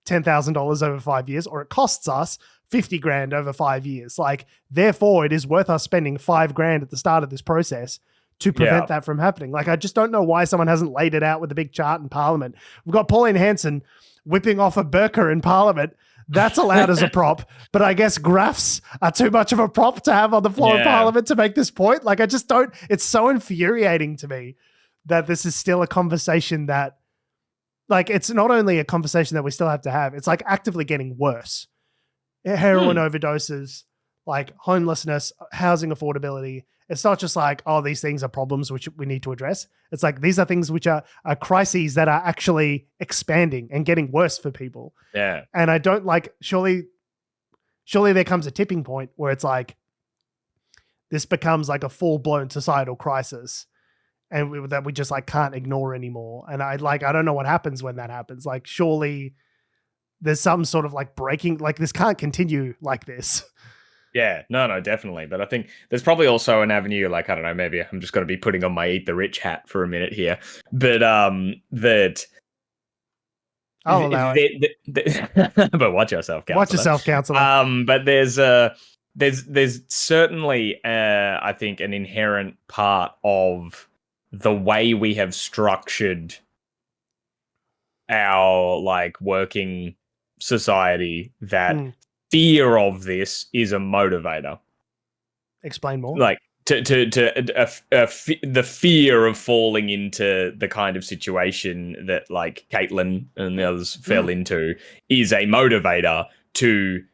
$10,000 over 5 years, or it costs us $50,000 over 5 years. Like, therefore, it is worth us spending $5,000 at the start of this process to prevent that from happening. Like, I just don't know why someone hasn't laid it out with a big chart in Parliament. We've got Pauline Hanson whipping off a burqa in Parliament. That's allowed as a prop, but I guess graphs are too much of a prop to have on the floor of Parliament to make this point. Like, I just don't, it's so infuriating to me that this is still a conversation that, like, it's not only a conversation that we still have to have, it's like actively getting worse. Heroin overdoses, like homelessness, housing affordability. It's not just like, oh, these things are problems which we need to address. It's like, these are things which are crises that are actually expanding and getting worse for people. Yeah. And I don't like, surely there comes a tipping point where it's like, this becomes like a full-blown societal crisis and that we just like can't ignore anymore. And I don't know what happens when that happens. Like, surely there's some sort of like breaking, like this can't continue like this. Yeah, no, definitely. But I think there's probably also an avenue, like, I don't know, maybe I'm just going to be putting on my eat the rich hat for a minute here. But that... I'll allow it. But watch yourself, counselor. Watch yourself, counselor. But there's certainly, I think, an inherent part of the way we have structured our, like, working society that... fear of this is a motivator. Explain more. Like the fear of falling into the kind of situation that like Caitlin and the others fell into is a motivator to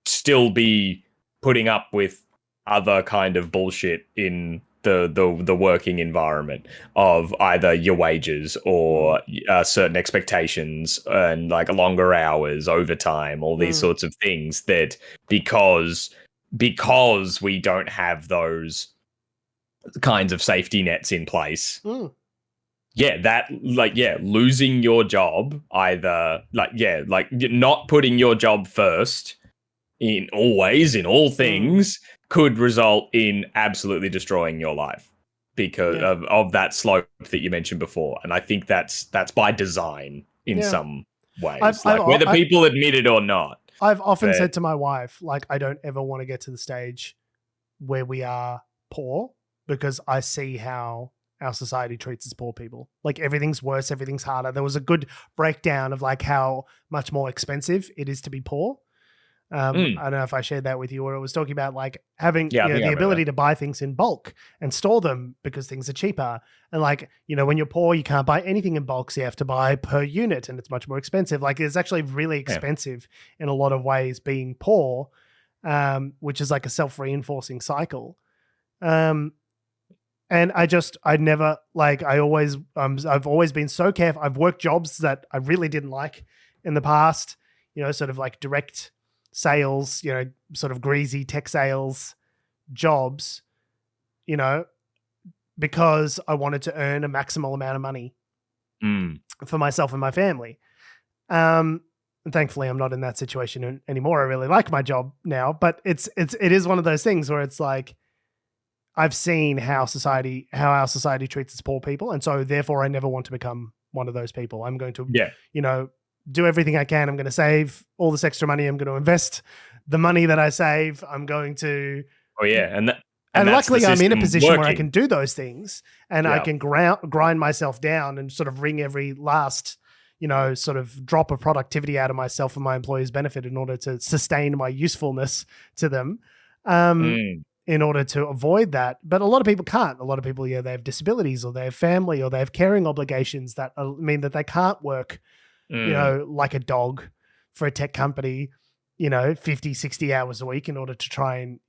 still be putting up with other kind of bullshit in the working environment of either your wages or certain expectations and like longer hours, overtime, all these sorts of things that because because we don't have those kinds of safety nets in place. Losing your job, either not putting your job first in all things could result in absolutely destroying your life because of that slope that you mentioned before. And I think that's by design in some ways, whether people admit it or not. I've often said to my wife, like, I don't ever want to get to the stage where we are poor, because I see how our society treats its poor people. Like, everything's worse, everything's harder. There was a good breakdown of like how much more expensive it is to be poor. I don't know if I shared that with you, or it was talking about like having the ability to buy things in bulk and store them because things are cheaper. And like, when you're poor, you can't buy anything in bulk. So you have to buy per unit, and it's much more expensive. Like, it's actually really expensive in a lot of ways being poor, which is like a self-reinforcing cycle. And I've always been so careful. I've worked jobs that I really didn't like in the past, sort of like direct sales, sort of greasy tech sales jobs, because I wanted to earn a maximal amount of money for myself and my family. And thankfully I'm not in that situation anymore. I really like my job now, but it is one of those things where it's like, I've seen how our society treats its poor people. And so therefore I never want to become one of those people. I'm going to, do everything I can. I'm going to save all this extra money. I'm going to invest the money that I save. I'm going to. Oh yeah. And luckily I'm in a position where I can do those things, and I can grind myself down and sort of wring every last, sort of drop of productivity out of myself for my employees' benefit in order to sustain my usefulness to them. In order to avoid that. But a lot of people can't. A lot of people, they have disabilities, or they have family, or they have caring obligations that mean that they can't work, like a dog for a tech company, 50, 60 hours a week in order to try and,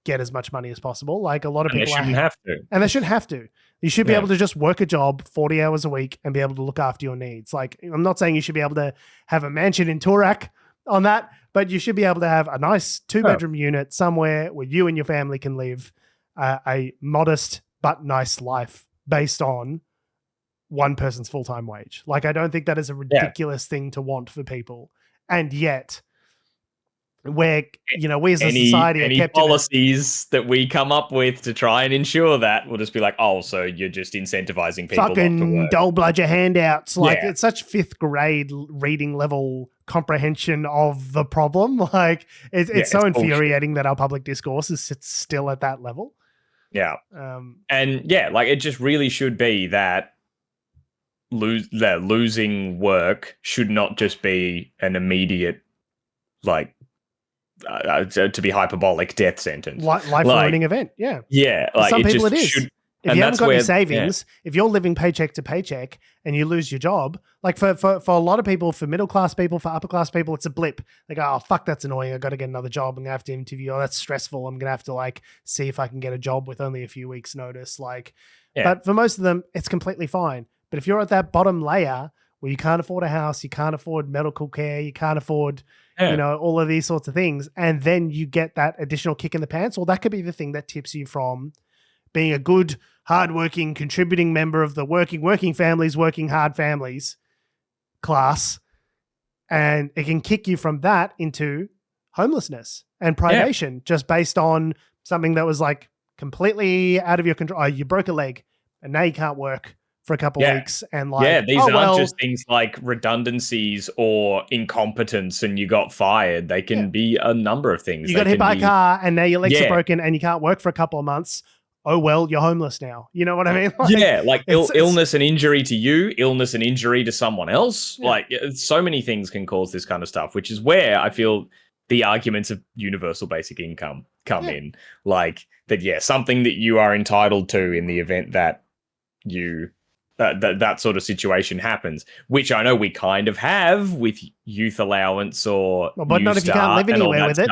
get as much money as possible. Like, a lot of people shouldn't have to. And they shouldn't have to. You should be able to just work a job 40 hours a week and be able to look after your needs. Like, I'm not saying you should be able to have a mansion in Toorak on that, but you should be able to have a nice 2-bedroom unit somewhere where you and your family can live a modest but nice life based on one person's full-time wage. Like, I don't think that is a ridiculous thing to want for people. And yet, where, we as a society are kept policies that we come up with to try and ensure that will just be like, oh, so you're just incentivizing people fucking not to work. dole bludger handouts. Like, it's such 5th grade reading level comprehension of the problem. Like, it's so infuriating that our public discourse is still at that level. Yeah. It just really should be that losing work should not just be an immediate, to be hyperbolic, death sentence. Life-ruining event, yeah. Yeah. For some people it is. If you haven't got any savings, if you're living paycheck to paycheck and you lose your job, like for a lot of people, for middle-class people, for upper-class people, it's a blip. They go, oh, fuck, that's annoying. I got to get another job. I'm going to have to interview. Oh, that's stressful. I'm going to have to see if I can get a job with only a few weeks notice. But for most of them, it's completely fine. But if you're at that bottom layer where you can't afford a house, you can't afford medical care, you can't afford, all of these sorts of things, and then you get that additional kick in the pants, well, that could be the thing that tips you from being a good, hardworking, contributing member of the working families, working hard families class. And it can kick you from that into homelessness and privation just based on something that was like completely out of your control. Oh, you broke a leg and now you can't work for a couple of weeks. And these aren't just things like redundancies or incompetence and you got fired. They can be a number of things. You got hit by a car and now your legs are broken and you can't work for a couple of months. Oh, well, you're homeless now. You know what I mean? Illness and injury to you, illness and injury to someone else. Yeah. So many things can cause this kind of stuff, which is where I feel the arguments of universal basic income come in. Something that you are entitled to in the event that you that sort of situation happens, which I know we kind of have with youth allowance or but not if you can't live anywhere with it.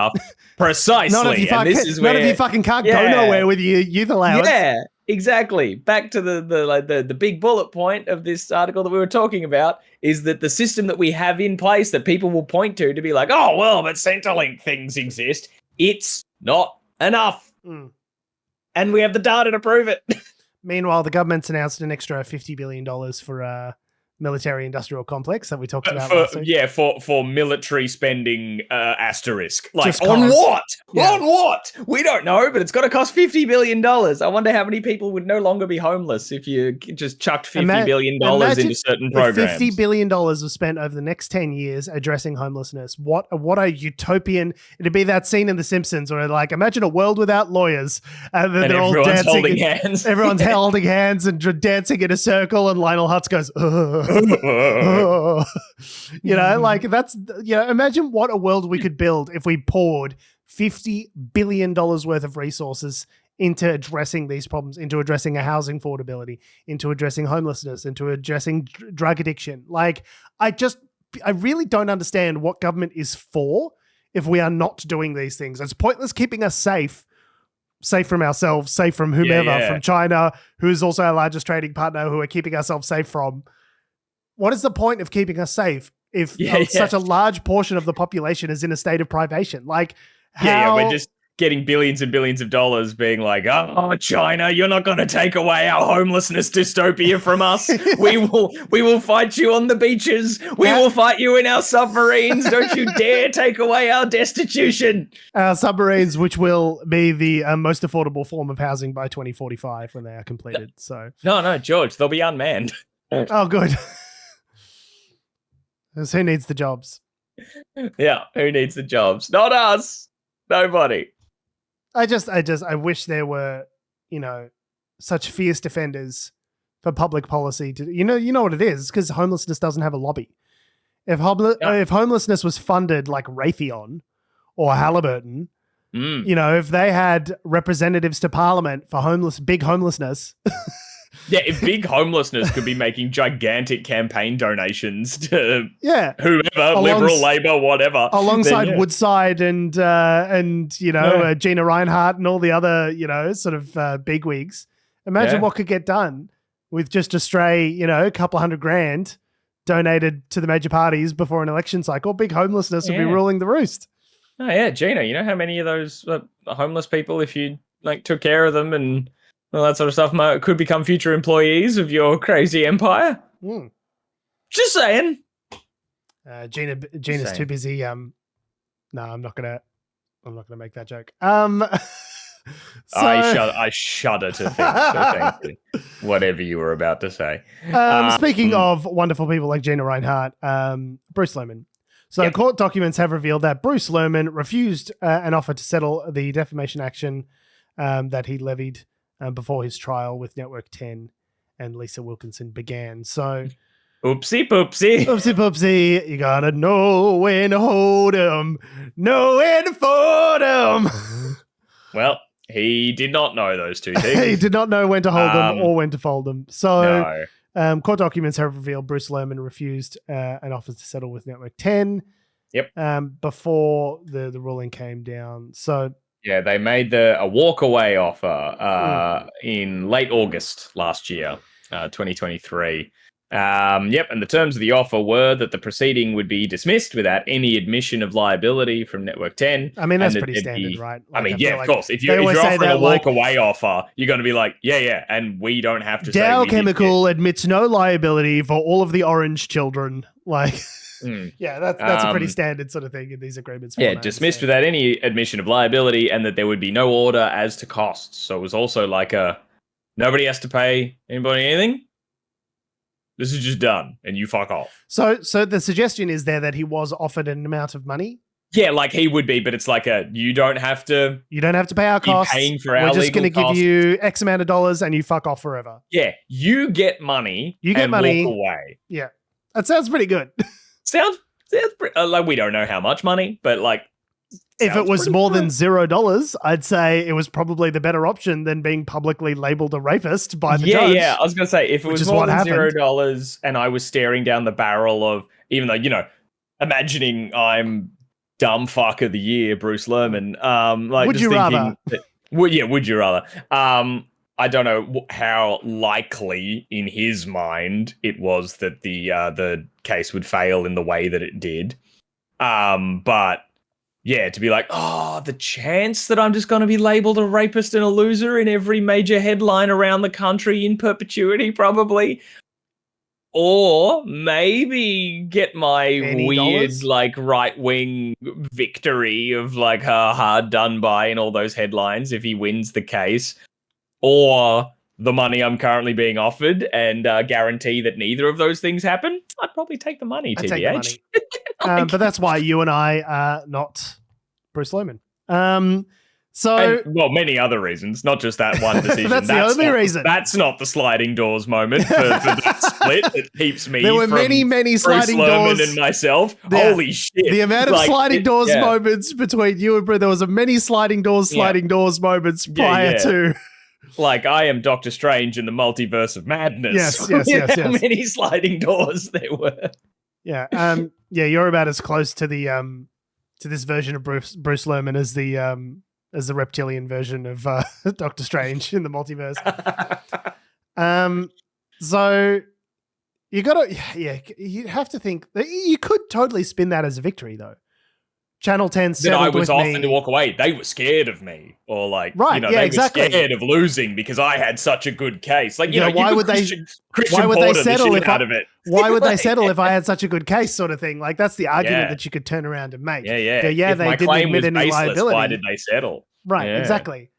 Precisely. Not if you fucking can't go nowhere with your youth allowance. Yeah, exactly. Back to the big bullet point of this article that we were talking about is that the system that we have in place that people will point to be like, oh, well, but Centrelink things exist. It's not enough. Mm. And we have the data to prove it. Meanwhile, the government's announced an extra $50 billion for military industrial complex that we talked about last week. Yeah, for military spending asterisk. Like, Just on cause. what? Yeah. On what? We don't know, but it's got to cost $50 billion. I wonder how many people would no longer be homeless if you just chucked $50 billion into certain programs. If $50 billion was spent over the next 10 years addressing homelessness, what a utopian... It'd be that scene in The Simpsons where, like, imagine a world without lawyers. And they're all everyone's dancing. holding hands. Everyone's holding hands and dancing in a circle, and Lionel Hutz goes... imagine what a world we could build if we poured $50 billion worth of resources into addressing these problems, into addressing a housing affordability, into addressing homelessness, into addressing drug addiction. Like, I really don't understand what government is for if we are not doing these things. It's pointless keeping us safe from ourselves, safe from whomever, from China, who's also our largest trading partner, who are keeping ourselves safe from. What is the point of keeping us safe if such a large portion of the population is in a state of privation? Like, we're just getting billions and billions of dollars being like, oh, China, you're not going to take away our homelessness dystopia from us. We will fight you on the beaches. We will fight you in our submarines. Don't you dare take away our destitution. Our submarines, which will be the most affordable form of housing by 2045 when they are completed. So No, George, they'll be unmanned. Oh, good. Who needs the jobs? Yeah, who needs the jobs? Not us. Nobody. I wish there were, such fierce defenders for public policy. You know what it is? Because homelessness doesn't have a lobby. If homelessness was funded like Raytheon or Halliburton, if they had representatives to Parliament for big homelessness. Yeah, if big homelessness could be making gigantic campaign donations to whoever, Liberal, Labour, whatever. Alongside Woodside and Gina Reinhart and all the other, sort of bigwigs. Imagine what could get done with just a stray, a couple $100,000 donated to the major parties before an election cycle. Big homelessness would be ruling the roost. Oh, yeah, Gina, you know how many of those homeless people, if you took care of them and all that sort of stuff, could become future employees of your crazy empire? Just saying. Gina's too busy. No, I'm not gonna make that joke. I shudder to think. So thank you. Whatever you were about to say. Speaking of wonderful people like Gina Reinhart, Bruce Lehrmann. So court documents have revealed that Bruce Lehrmann refused an offer to settle the defamation action that he levied before his trial with Network 10 and Lisa Wilkinson began. So, oopsie poopsie. You gotta know when to hold 'em, know when to fold 'em. Well, he did not know those two things. He did not know when to hold them or when to fold them. So, no. Court documents have revealed Bruce Lehrmann refused an offer to settle with Network 10. Yep. Before the ruling came down. So. Yeah, they made a walkaway offer in late August last year, 2023. And the terms of the offer were that the proceeding would be dismissed without any admission of liability from Network 10. I mean, that's pretty standard, right? Of course. If you're offering a walkaway offer, you're going to be like, and we don't have to say Dow Chemical admits no liability for all of the orange children. Like... Yeah, that's a pretty standard sort of thing in these agreements. Dismissed without any admission of liability, and that there would be no order as to costs. So it was also like nobody has to pay anybody anything. This is just done, and you fuck off. So the suggestion is there that he was offered an amount of money? Yeah, like he would be, but it's like you don't have to pay our costs. Paying for our We're just going to give costs. you X amount of dollars, and you fuck off forever. Yeah, you get money. Walk away. Yeah, that sounds pretty good. Sounds pretty, like we don't know how much money, but like if it was more than $0, I'd say it was probably the better option than being publicly labeled a rapist by the judge. Yeah, I was gonna say if it was more than $0 and I was staring down the barrel of, even though imagining I'm dumb fuck of the year, Bruce Lehrmann. Would you rather? Would you rather? I don't know how likely in his mind it was that the case would fail in the way that it did. But yeah, to be like, oh, the chance that I'm just going to be labeled a rapist and a loser in every major headline around the country in perpetuity, probably. Or maybe get my Any weird, dollars? like, right-wing victory of, like, hard done by in all those headlines if he wins the case. Or the money I'm currently being offered and guarantee that neither of those things happen. I'd probably take the money, I'd TBH. take the money. But that's why you and I are not Bruce Lehrmann. Well, many other reasons, not just that one decision. That's the only reason. That's not the sliding doors moment for that split that keeps me. There were from many sliding Bruce Lehrmann doors and myself. Yeah. Holy shit! The amount of sliding doors moments between you and Bruce, there was a many sliding doors moments prior to. Like, I am Doctor Strange in the multiverse of madness. Yes. How many sliding doors there were? Yeah. You're about as close to the to this version of Bruce Lehrmann as the reptilian version of Doctor Strange in the multiverse. So you you have to think you could totally spin that as a victory though. Channel 10 settled that I was with often me. to walk away. They were scared of me, or like, right, they were exactly. scared of losing because I had such a good case. Like, why would they settle if Why would they settle if I had such a good case, sort of thing? Like, that's the argument that you could turn around and make. Yeah. If they didn't admit any liability. Why did they settle? Right, exactly.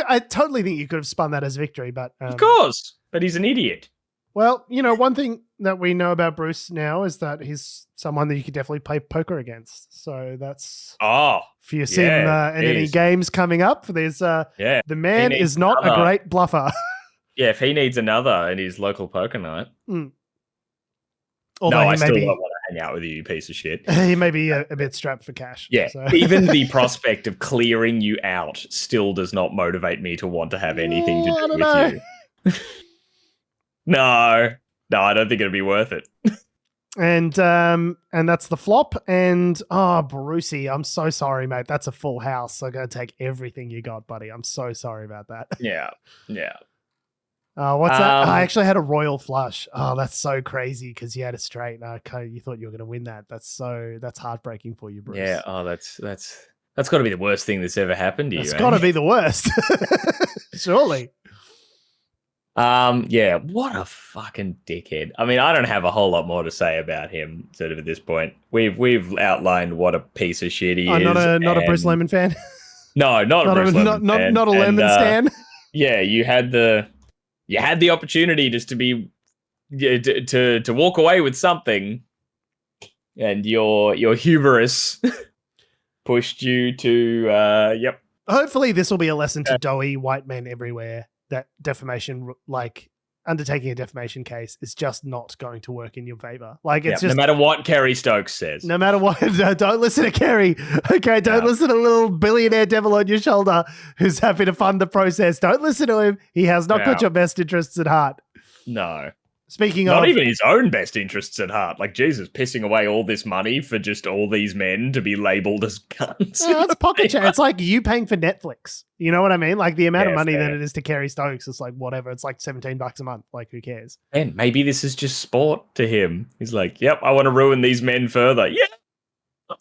I totally think you could have spun that as victory, but of course, but he's an idiot. Well, one thing that we know about Bruce now is that he's someone that you could definitely play poker against. So that's if you see him in any games coming up. There's the man is not a great bluffer. Yeah, if he needs another in his local poker night. Although I still don't want to hang out with you piece of shit. He may be a bit strapped for cash. Yeah, so. Even the prospect of clearing you out still does not motivate me to want to have anything to do with you. No, I don't think it'd be worth it. And that's the flop. And Brucey, I'm so sorry, mate. That's a full house. I'm gonna take everything you got, buddy. I'm so sorry about that. Yeah. What's that? I actually had a royal flush. Oh, that's so crazy because you had a straight. You thought you were gonna win that. That's heartbreaking for you, Bruce. Yeah. Oh, that's got to be the worst thing that's ever happened to you. It's got to be the worst, surely. Yeah, what a fucking dickhead. I mean, I don't have a whole lot more to say about him sort of at this point. We've outlined what a piece of shit he is. Not a Bruce Lehrmann fan? No, not a Bruce Lehrmann fan. Not a Lehrmann stan? Yeah, you had the opportunity just to be to walk away with something, and your hubris pushed you to Hopefully this will be a lesson to doughy white men everywhere that defamation, like undertaking a defamation case, is just not going to work in your favor. Like, it's just no matter what Kerry Stokes says. No matter what, don't listen to Kerry. Okay, don't listen to a little billionaire devil on your shoulder who's happy to fund the process. Don't listen to him. He has not got your best interests at heart. No. Speaking not of... even his own best interests at heart. Like, Jesus, pissing away all this money for just all these men to be labelled as guns. It's pocket change. It's like you paying for Netflix. You know what I mean? Like, the amount of money that it is to Kerry Stokes, it's like, whatever. It's like $17 a month. Like, who cares? And maybe this is just sport to him. He's like, yep, I want to ruin these men further. Yeah.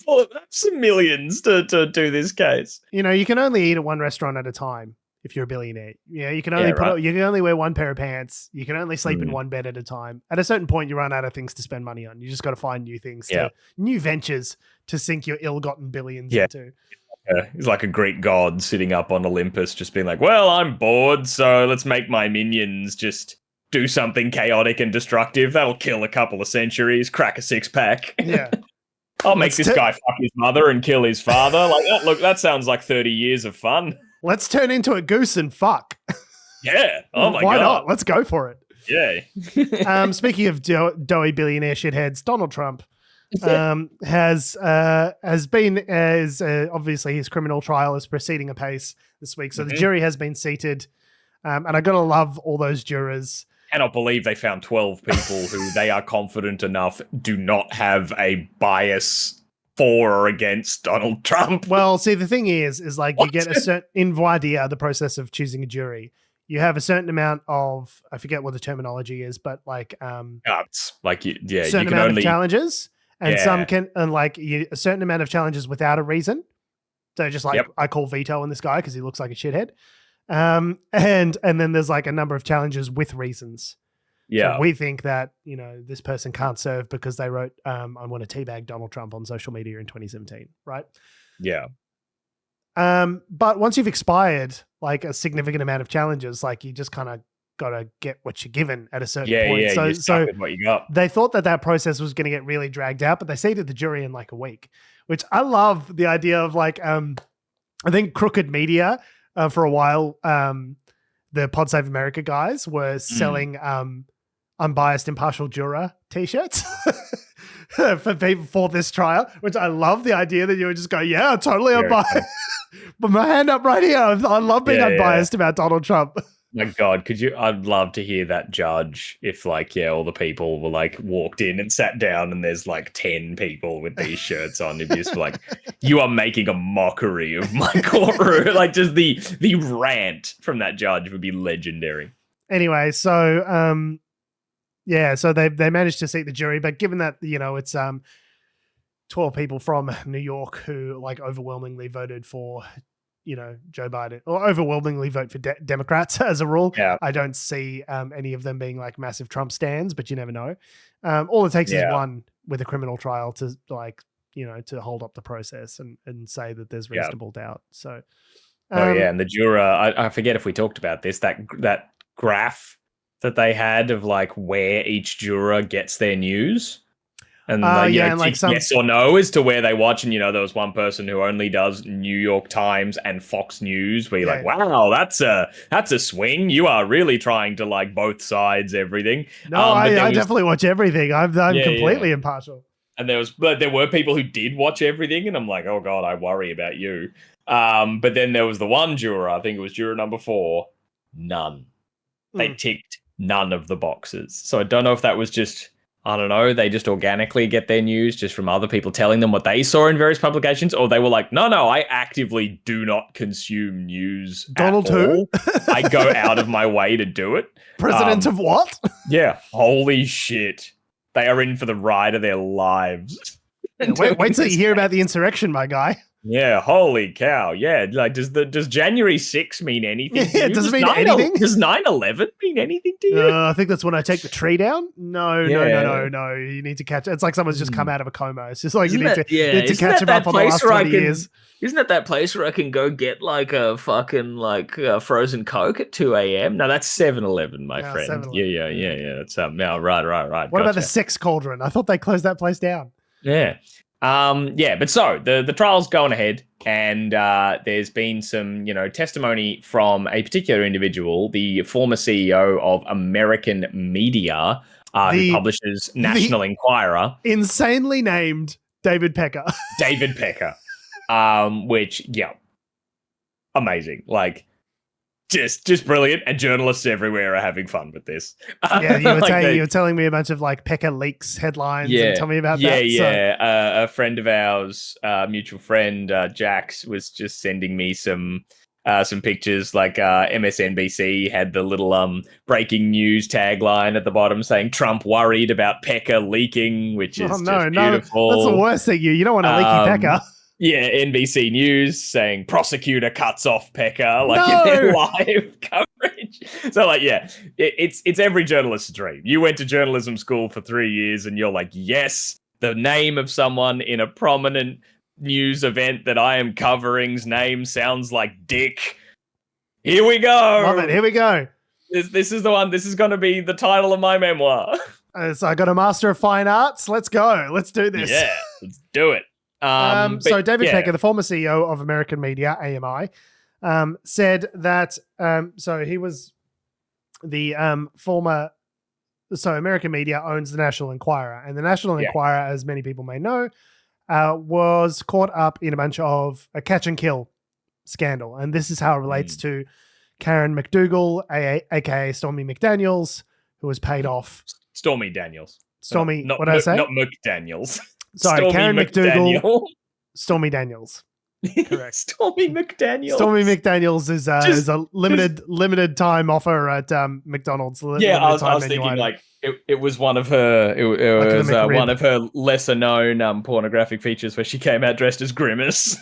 I'll have some millions to do this case. You can only eat at one restaurant at a time. If you're a billionaire, you can only you can only wear one pair of pants. You can only sleep in one bed at a time. At a certain point, you run out of things to spend money on. You just got to find new things, new ventures to sink your ill-gotten billions into. He's like a Greek god sitting up on Olympus, just being like, well, I'm bored, so let's make my minions just do something chaotic and destructive. That'll kill a couple of centuries, crack a six-pack. Yeah. I'll make this guy fuck his mother and kill his father. Like, look, that sounds like 30 years of fun. Let's turn into a goose and fuck. Yeah. Oh my God. Why not? Let's go for it. Yeah. Speaking of doughy billionaire shitheads, Donald Trump has been obviously his criminal trial is proceeding apace this week. So the jury has been seated, and I gotta love all those jurors. Cannot believe they found 12 people who they are confident enough do not have a bias for or against Donald Trump. Well, see, the thing is like you get a certain, in voir dire, the process of choosing a jury, you have a certain amount of, I forget what the terminology is, but like, like, certain you can amount only of challenges, and some can, and like a certain amount of challenges without a reason. So just like I call veto on this guy because he looks like a shithead. And then there's like a number of challenges with reasons. Yeah. So we think that, this person can't serve because they wrote, I want to teabag Donald Trump on social media in 2017, right? Yeah. But once you've expired like a significant amount of challenges, like you just kind of got to get what you're given at a certain point. Yeah, so you're stuck with what you got. They thought that process was going to get really dragged out, but they seated the jury in like a week, which I love the idea of like, I think crooked media for a while, the Pod Save America guys were selling unbiased impartial juror t-shirts for people for this trial, which I love the idea that you would just go, yeah, totally unbiased. But my hand up right here. I love being unbiased about Donald Trump. My God, I'd love to hear that judge if like, all the people were like walked in and sat down and there's like 10 people with these shirts on. It'd be just like, you are making a mockery of my courtroom. Like just the rant from that judge would be legendary. Anyway, so, so they managed to seat the jury, but given that, it's 12 people from New York who like overwhelmingly voted for Joe Biden, or overwhelmingly vote for Democrats as a rule. Yeah. I don't see any of them being like massive Trump stans, but you never know. All it takes is one with a criminal trial to like, to hold up the process and say that there's reasonable doubt. So, and the juror, I forget if we talked about this, that graph that they had of like where each juror gets their news. And like some yes or no as to where they watch. And, there was one person who only does New York Times and Fox News where you're like, wow, that's a swing. You are really trying to like both sides, everything. No, I definitely watch everything. I'm completely impartial. And there were people who did watch everything. And I'm like, oh God, I worry about you. But then there was the one juror, I think it was juror number 4, none. They ticked none of the boxes. So I don't know if that was just... I don't know, they just organically get their news just from other people telling them what they saw in various publications, or they were like, no, I actively do not consume news Donald who? I go out of my way to do it. President of what? Yeah, holy shit. They are in for the ride of their lives. Wait till you hear about the insurrection, my guy. Yeah, holy cow. Yeah, like does January 6th mean anything to you? Does it mean anything? Does 9/11 mean anything to you? I think that's when I take the tree down. No. You need to catch it. It's like someone's just come out of a coma. It's just like you need to catch them up on the last 20 years. Isn't that place where I can go get like a fucking like frozen Coke at 2 a.m.? No, that's 7-Eleven, my friend. 7-Eleven. Yeah. That's no, right. What about the sex cauldron? I thought they closed that place down. Yeah. But so the trial's going ahead, and there's been some, testimony from a particular individual, the former CEO of American Media, who publishes National Enquirer. Insanely named David Pecker. David Pecker. Which, amazing. Like, just brilliant, and journalists everywhere are having fun with this. You were telling me a bunch of like Pecker leaks headlines. And tell me about that. A friend of ours, mutual friend, Jax, was just sending me some pictures. Like MSNBC had the little breaking news tagline at the bottom saying Trump worried about Pecker leaking, which is beautiful. No, that's the worst thing. You don't want a leaky Pecker. Yeah, NBC News saying prosecutor cuts off Pecker, like in their live coverage. So, like, it's every journalist's dream. You went to journalism school for 3 years, and you're like, yes, the name of someone in a prominent news event that I am covering's name sounds like Dick. Here we go. Love it. Here we go. This is the one. This is going to be the title of my memoir. So I got a Master of Fine Arts. Let's go. Let's do this. Yeah, let's do it. So David Pecker, the former CEO of American Media, AMI, said that, so he was the former, so American Media owns the National Enquirer, and the National Enquirer, as many people may know, was caught up in a bunch of a catch and kill scandal. And this is how it relates to Karen McDougal, aka Stormy McDaniels, who was paid off. Stormy Daniels. Stormy, what did I say? Not McDaniels. Sorry, Stormy Karen McDaniel. McDougal, Stormy Daniels. Correct. Stormy McDaniels. Stormy McDaniels is a limited time offer at McDonald's. I was thinking like It was one of her. It was McRib. one of her lesser known pornographic features where she came out dressed as Grimace.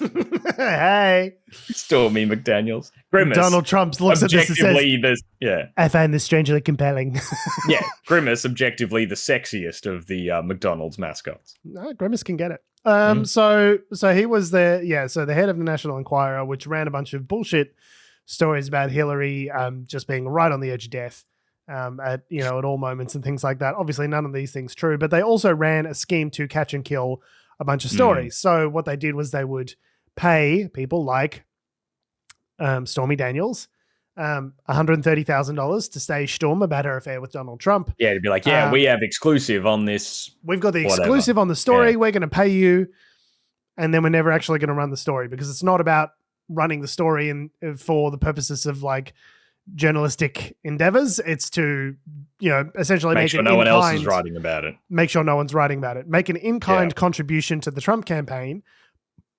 Hey, Stormy McDaniels. Grimace. Donald Trump looks at this and says, I find this strangely compelling. Yeah, Grimace, objectively the sexiest of the McDonald's mascots. No, Grimace can get it. So he was so the head of the National Enquirer, which ran a bunch of bullshit stories about Hillary just being right on the edge of death at all moments and things like that. Obviously, none of these things true, but they also ran a scheme to catch and kill a bunch of stories. So what they did was they would pay people like Stormy Daniels $130,000 to stage storm about her affair with Donald Trump. Yeah, to be like, we have exclusive on this. We've got the exclusive on the story. Yeah. We're going to pay you, and then we're never actually going to run the story because it's not about running the story and for the purposes of like journalistic endeavors. It's to essentially make sure no one else is writing about it. Make sure no one's writing about it. Make an in-kind contribution to the Trump campaign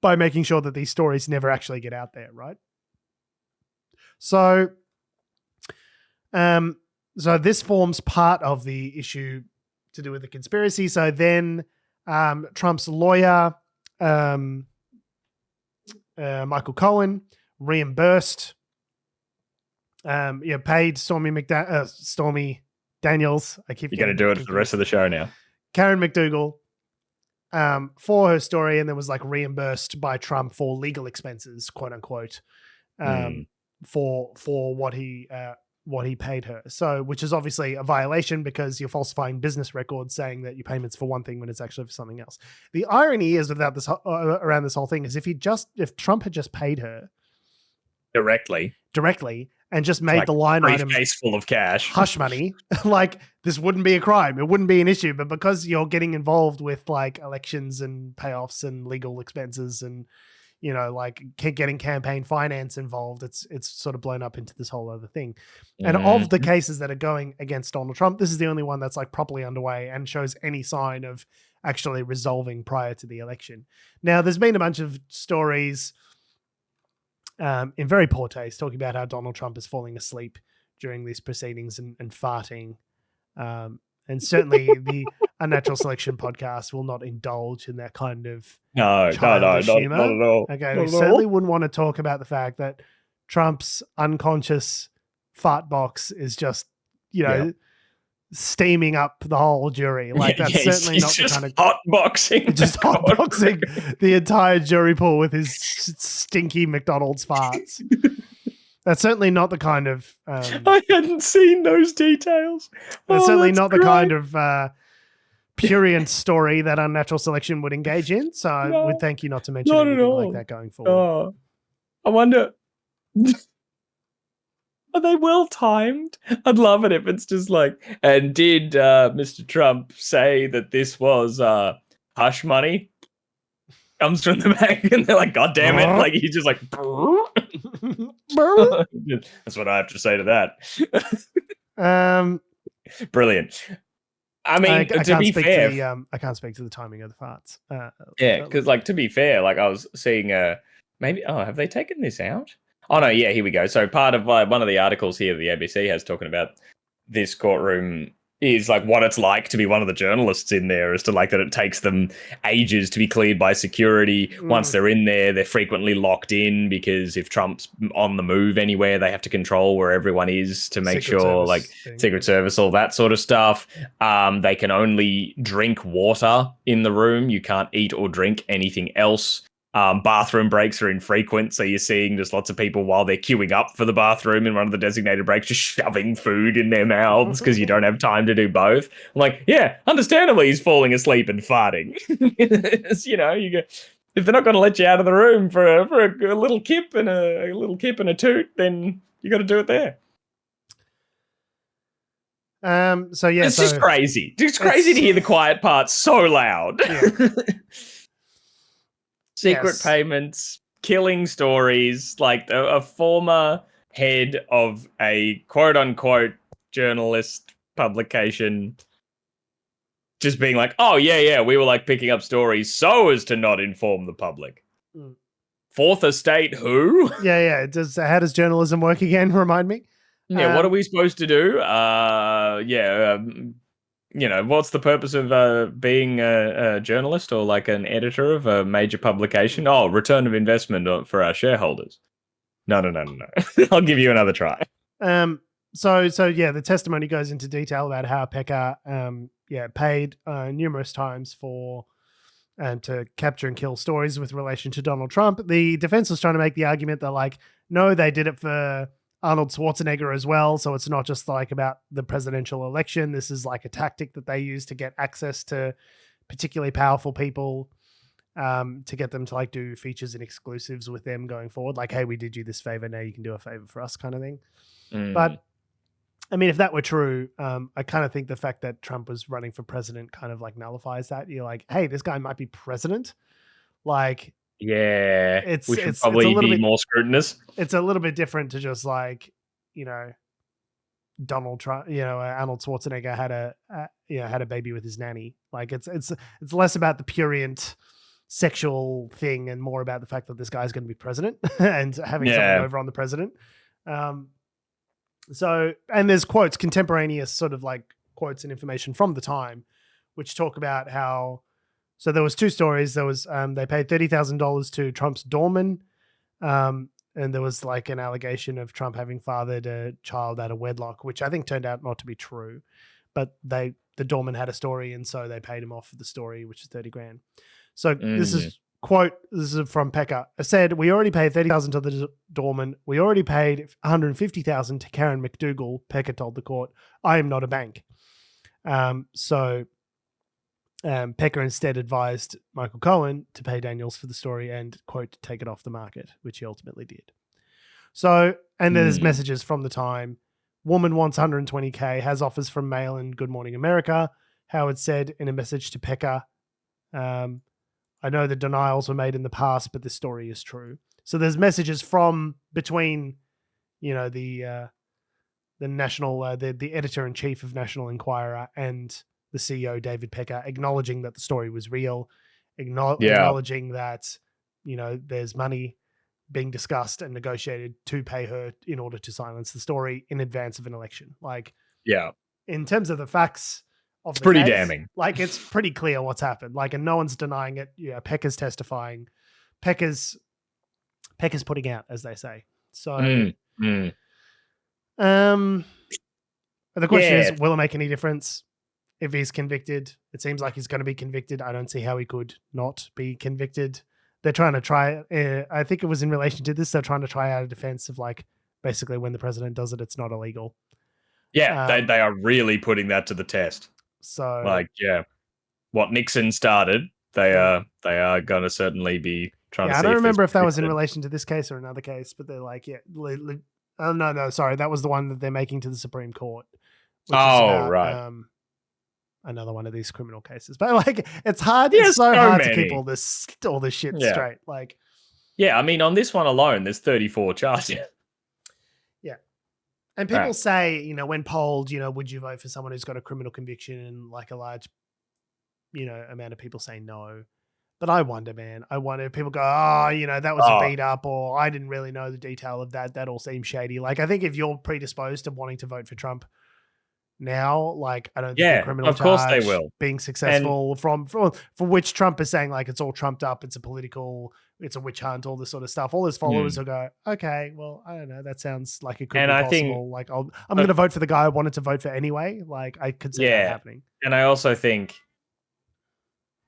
by making sure that these stories never actually get out there, right? So, so this forms part of the issue to do with the conspiracy. So then, Trump's lawyer, Michael Cohen, reimbursed, paid Stormy Daniels. You're going to do it for the rest of the show now. Karen McDougal, for her story, and then was like reimbursed by Trump for legal expenses, quote unquote, for what he paid her. So, which is obviously a violation because you're falsifying business records saying that your payment's for one thing when it's actually for something else. The irony is around this whole thing is if Trump had just paid her directly and just made the line item briefcase full of cash, hush money, like this wouldn't be a crime. It wouldn't be an issue. But because you're getting involved with like elections and payoffs and legal expenses and like getting campaign finance involved, it's sort of blown up into this whole other thing. And of the cases that are going against Donald Trump, this is the only one that's like properly underway and shows any sign of actually resolving prior to the election. Now, there's been a bunch of stories in very poor taste talking about how Donald Trump is falling asleep during these proceedings and farting. And certainly the Unnatural Selection podcast will not indulge in that kind of not at all. Okay, we certainly wouldn't want to talk about the fact that Trump's unconscious fart box is just, steaming up the whole jury. Like that's certainly not the kind of hotboxing. Just hotboxing the entire jury pool with his stinky McDonald's farts. That's certainly not the kind of... I hadn't seen those details. That's certainly not the kind of prurient story that Unnatural Selection would engage in. So I would thank you not to mention anything like that going forward. I wonder... Are they well timed? I'd love it if it's just like... And did Mr. Trump say that this was hush money? Comes from the back and they're like, God damn it. Like he's just like... That's what I have to say to that. Brilliant. I mean, to be fair, I can't speak to the timing of the farts. Because like to be fair, like I was seeing have they taken this out? Oh no, yeah, here we go. So part of one of the articles here the ABC has talking about this courtroom is like what it's like to be one of the journalists in there, as to like that it takes them ages to be cleared by security. Once they're in there, they're frequently locked in because if Trump's on the move anywhere, they have to control where everyone is to make sure, like Secret Service, all that sort of stuff. They can only drink water in the room. You can't eat or drink anything else. Bathroom breaks are infrequent, so you're seeing just lots of people while they're queuing up for the bathroom in one of the designated breaks, just shoving food in their mouths because you don't have time to do both. I'm like, yeah, understandably he's falling asleep and farting. If they're not going to let you out of the room for a little kip and a toot, then you got to do it there. It's just crazy. It's crazy to hear the quiet parts so loud. Yeah. Secret payments, killing stories, like a former head of a quote-unquote journalist publication just being like, oh, yeah, we were like picking up stories so as to not inform the public. Fourth estate who? Yeah. How does journalism work again? Remind me. Yeah, what are we supposed to do? what's the purpose of being a journalist or like an editor of a major publication? Oh, return of investment for our shareholders. No. I'll give you another try. So the testimony goes into detail about how Pecker, paid numerous times for to capture and kill stories with relation to Donald Trump. The defense was trying to make the argument that, like, no, they did it for Arnold Schwarzenegger as well. So it's not just like about the presidential election. This is like a tactic that they use to get access to particularly powerful people, to get them to like do features and exclusives with them going forward. Like, hey, we did you this favor, now you can do a favor for us, kind of thing. But I mean, if that were true, I kind of think the fact that Trump was running for president kind of like nullifies that. You're like, hey, this guy might be president. Like, yeah, we should probably be more scrutinous. It's a little bit different to just like, Donald Trump, Arnold Schwarzenegger had a baby with his nanny. Like, it's less about the purient sexual thing and more about the fact that this guy's going to be president and having something over on the president. So, and there's quotes, contemporaneous sort of like quotes and information from the time, which talk about how, so there was two stories. There was, they paid $30,000 to Trump's doorman. And there was like an allegation of Trump having fathered a child out of wedlock, which I think turned out not to be true, but the doorman had a story. And so they paid him off for the story, which is 30 grand. So this is from Pecker. I said, we already paid $30,000 to the doorman. We already paid $150,000 to Karen McDougal. Pecker told the court, I am not a bank. Pecker instead advised Michael Cohen to pay Daniels for the story and, quote, take it off the market, which he ultimately did. So, and there's messages from the time. Woman wants 120K, has offers from Mail and Good Morning America. Howard said in a message to Pecker, I know the denials were made in the past, but this story is true. So there's messages from between, the national, the editor-in-chief of National Enquirer and the CEO, David Pecker, acknowledging that the story was real, acknowledging that, there's money being discussed and negotiated to pay her in order to silence the story in advance of an election. Like, in terms of the facts of the pretty case, damning. Like, it's pretty clear what's happened. Like, and no one's denying it. Yeah, Pecker's testifying. Pecker's putting out, as they say. So, the question is, will it make any difference if he's convicted? It seems like he's going to be convicted. I don't see how he could not be convicted. They're trying to try, I think it was in relation to this, they're trying to try out a defense of like, basically when the president does it, it's not illegal. Yeah, they are really putting that to the test. So, like, what Nixon started, they are going to certainly be trying to see. I don't remember if that was in relation to this case or another case, but they're like, no, sorry, that was the one that they're making to the Supreme Court. Right. Another one of these criminal cases, but like, it's hard. It's so hard to keep all this shit straight. Like, I mean, on this one alone, there's 34 charges. Yeah. And people say, when polled, would you vote for someone who's got a criminal conviction? And like a large, amount of people say no. But I wonder, man. People go, that was a beat up, or I didn't really know the detail of that. That all seems shady. Like, I think if you're predisposed to wanting to vote for Trump now, like, I don't think the criminal of course charge they will. Being successful for which Trump is saying like it's all trumped up, it's a witch hunt, all this sort of stuff. All his followers will go, okay, well, I don't know, that sounds like it could be possible. Think, like, I'm going to vote for the guy I wanted to vote for anyway. Like, I could see that happening. And I also think,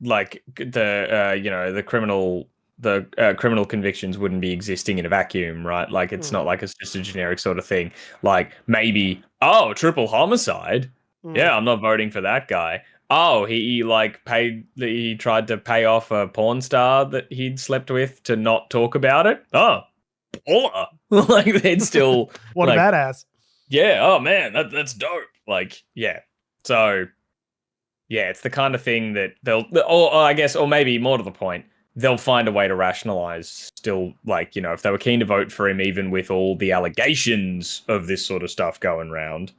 like, the criminal convictions wouldn't be existing in a vacuum, right? Like, it's not like it's just a generic sort of thing. Like, maybe, triple homicide. Yeah, I'm not voting for that guy. He tried to pay off a porn star that he'd slept with to not talk about it. Baller. Like, they'd still what like, a badass. Yeah, oh man, that's dope. Like, yeah. So yeah, it's the kind of thing that or maybe more to the point, they'll find a way to rationalize still, like, if they were keen to vote for him, even with all the allegations of this sort of stuff going around,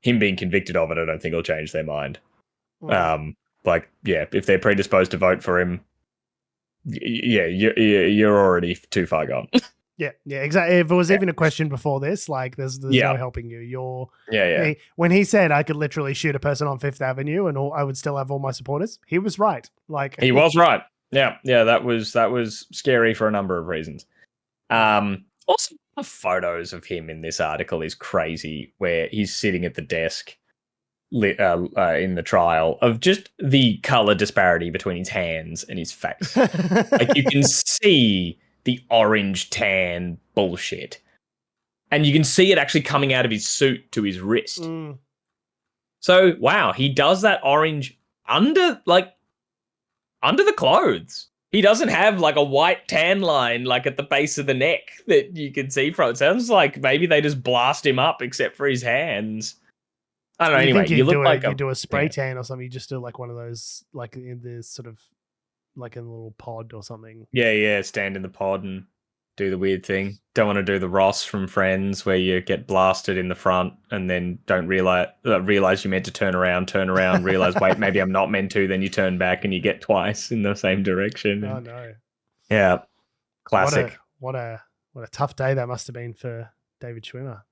him being convicted of it, I don't think will change their mind. If they're predisposed to vote for him, you're already too far gone. Yeah, exactly. If it was even a question before this, like there's no helping you. When he said I could literally shoot a person on Fifth Avenue and I would still have all my supporters, he was right. Like he was right. Yeah, that was scary for a number of reasons. Also, the photos of him in this article is crazy, where he's sitting at the desk in the trial, of just the color disparity between his hands and his face. Like you can see the orange tan bullshit, and you can see it actually coming out of his suit to his wrist. So wow, he does that orange under the clothes. He doesn't have like a white tan line like at the base of the neck that you can see from. It sounds like maybe they just blast him up except for his hands. I don't know. Anyway, you look like you do a spray tan or something. You just do like one of those, like in this sort of like in a little pod or something. Yeah. Stand in the pod and do the weird thing. Don't want to do the Ross from Friends where you get blasted in the front and then don't realize you meant to turn around, realize, wait, maybe I'm not meant to. Then you turn back and you get twice in the same direction. Oh no. Yeah. Classic. What a tough day that must have been for David Schwimmer.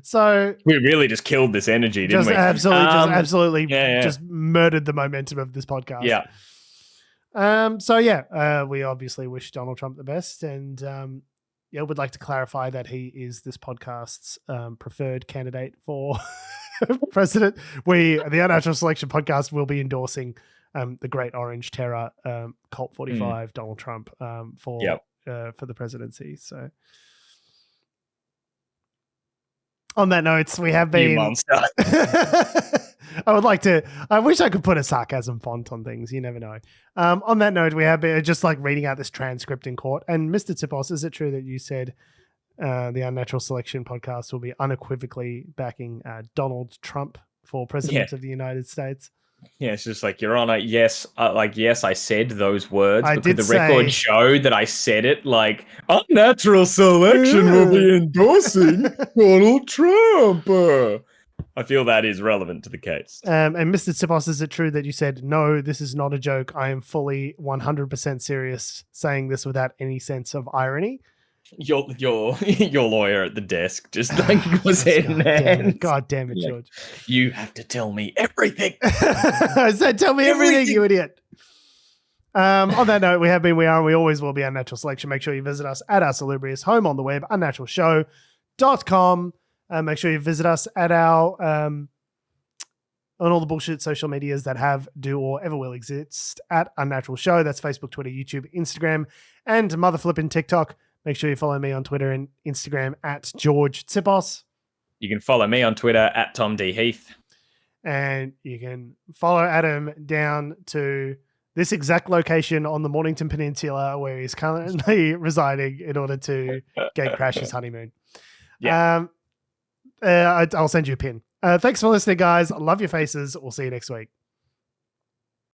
So we really just killed this energy, didn't we? Absolutely just murdered the momentum of this podcast. Yeah. We obviously wish Donald Trump the best, and would like to clarify that he is this podcast's preferred candidate for president. The Unnatural Selection Podcast will be endorsing the Great Orange Terror, Colt 45, Donald Trump for the presidency. So. On that note, we have been. You monster. I wish I could put a sarcasm font on things. You never know. On that note, we have been just like reading out this transcript in court. And Mr. Tipos, is it true that you said the Unnatural Selection Podcast will be unequivocally backing Donald Trump for president of the United States? Yeah, it's just like, Your Honor, yes, yes, I said those words, but could the record show that I said it? Like, Unnatural Selection will be endorsing Donald Trump. I feel that is relevant to the case. And Mr. Tsipos, is it true that you said, no, this is not a joke, I am fully 100% serious, saying this without any sense of irony? Your lawyer at the desk just like was in there. God damn it, George. You have to tell me everything. I said, tell me everything, you idiot. On that note, we have been, we are, and we always will be Unnatural Selection. Make sure you visit us at our Salubrious home on the web, unnaturalshow.com. Make sure you visit us at our on all the bullshit social medias that have, do, or ever will exist at Unnatural Show. That's Facebook, Twitter, YouTube, Instagram, and motherflipping TikTok. Make sure you follow me on Twitter and Instagram at George Tsipos. You can follow me on Twitter at Tom D. Heath. And you can follow Adam down to this exact location on the Mornington Peninsula where he's currently residing in order to gate crash his honeymoon. Yeah. I'll send you a pin. Thanks for listening, guys. I love your faces. We'll see you next week.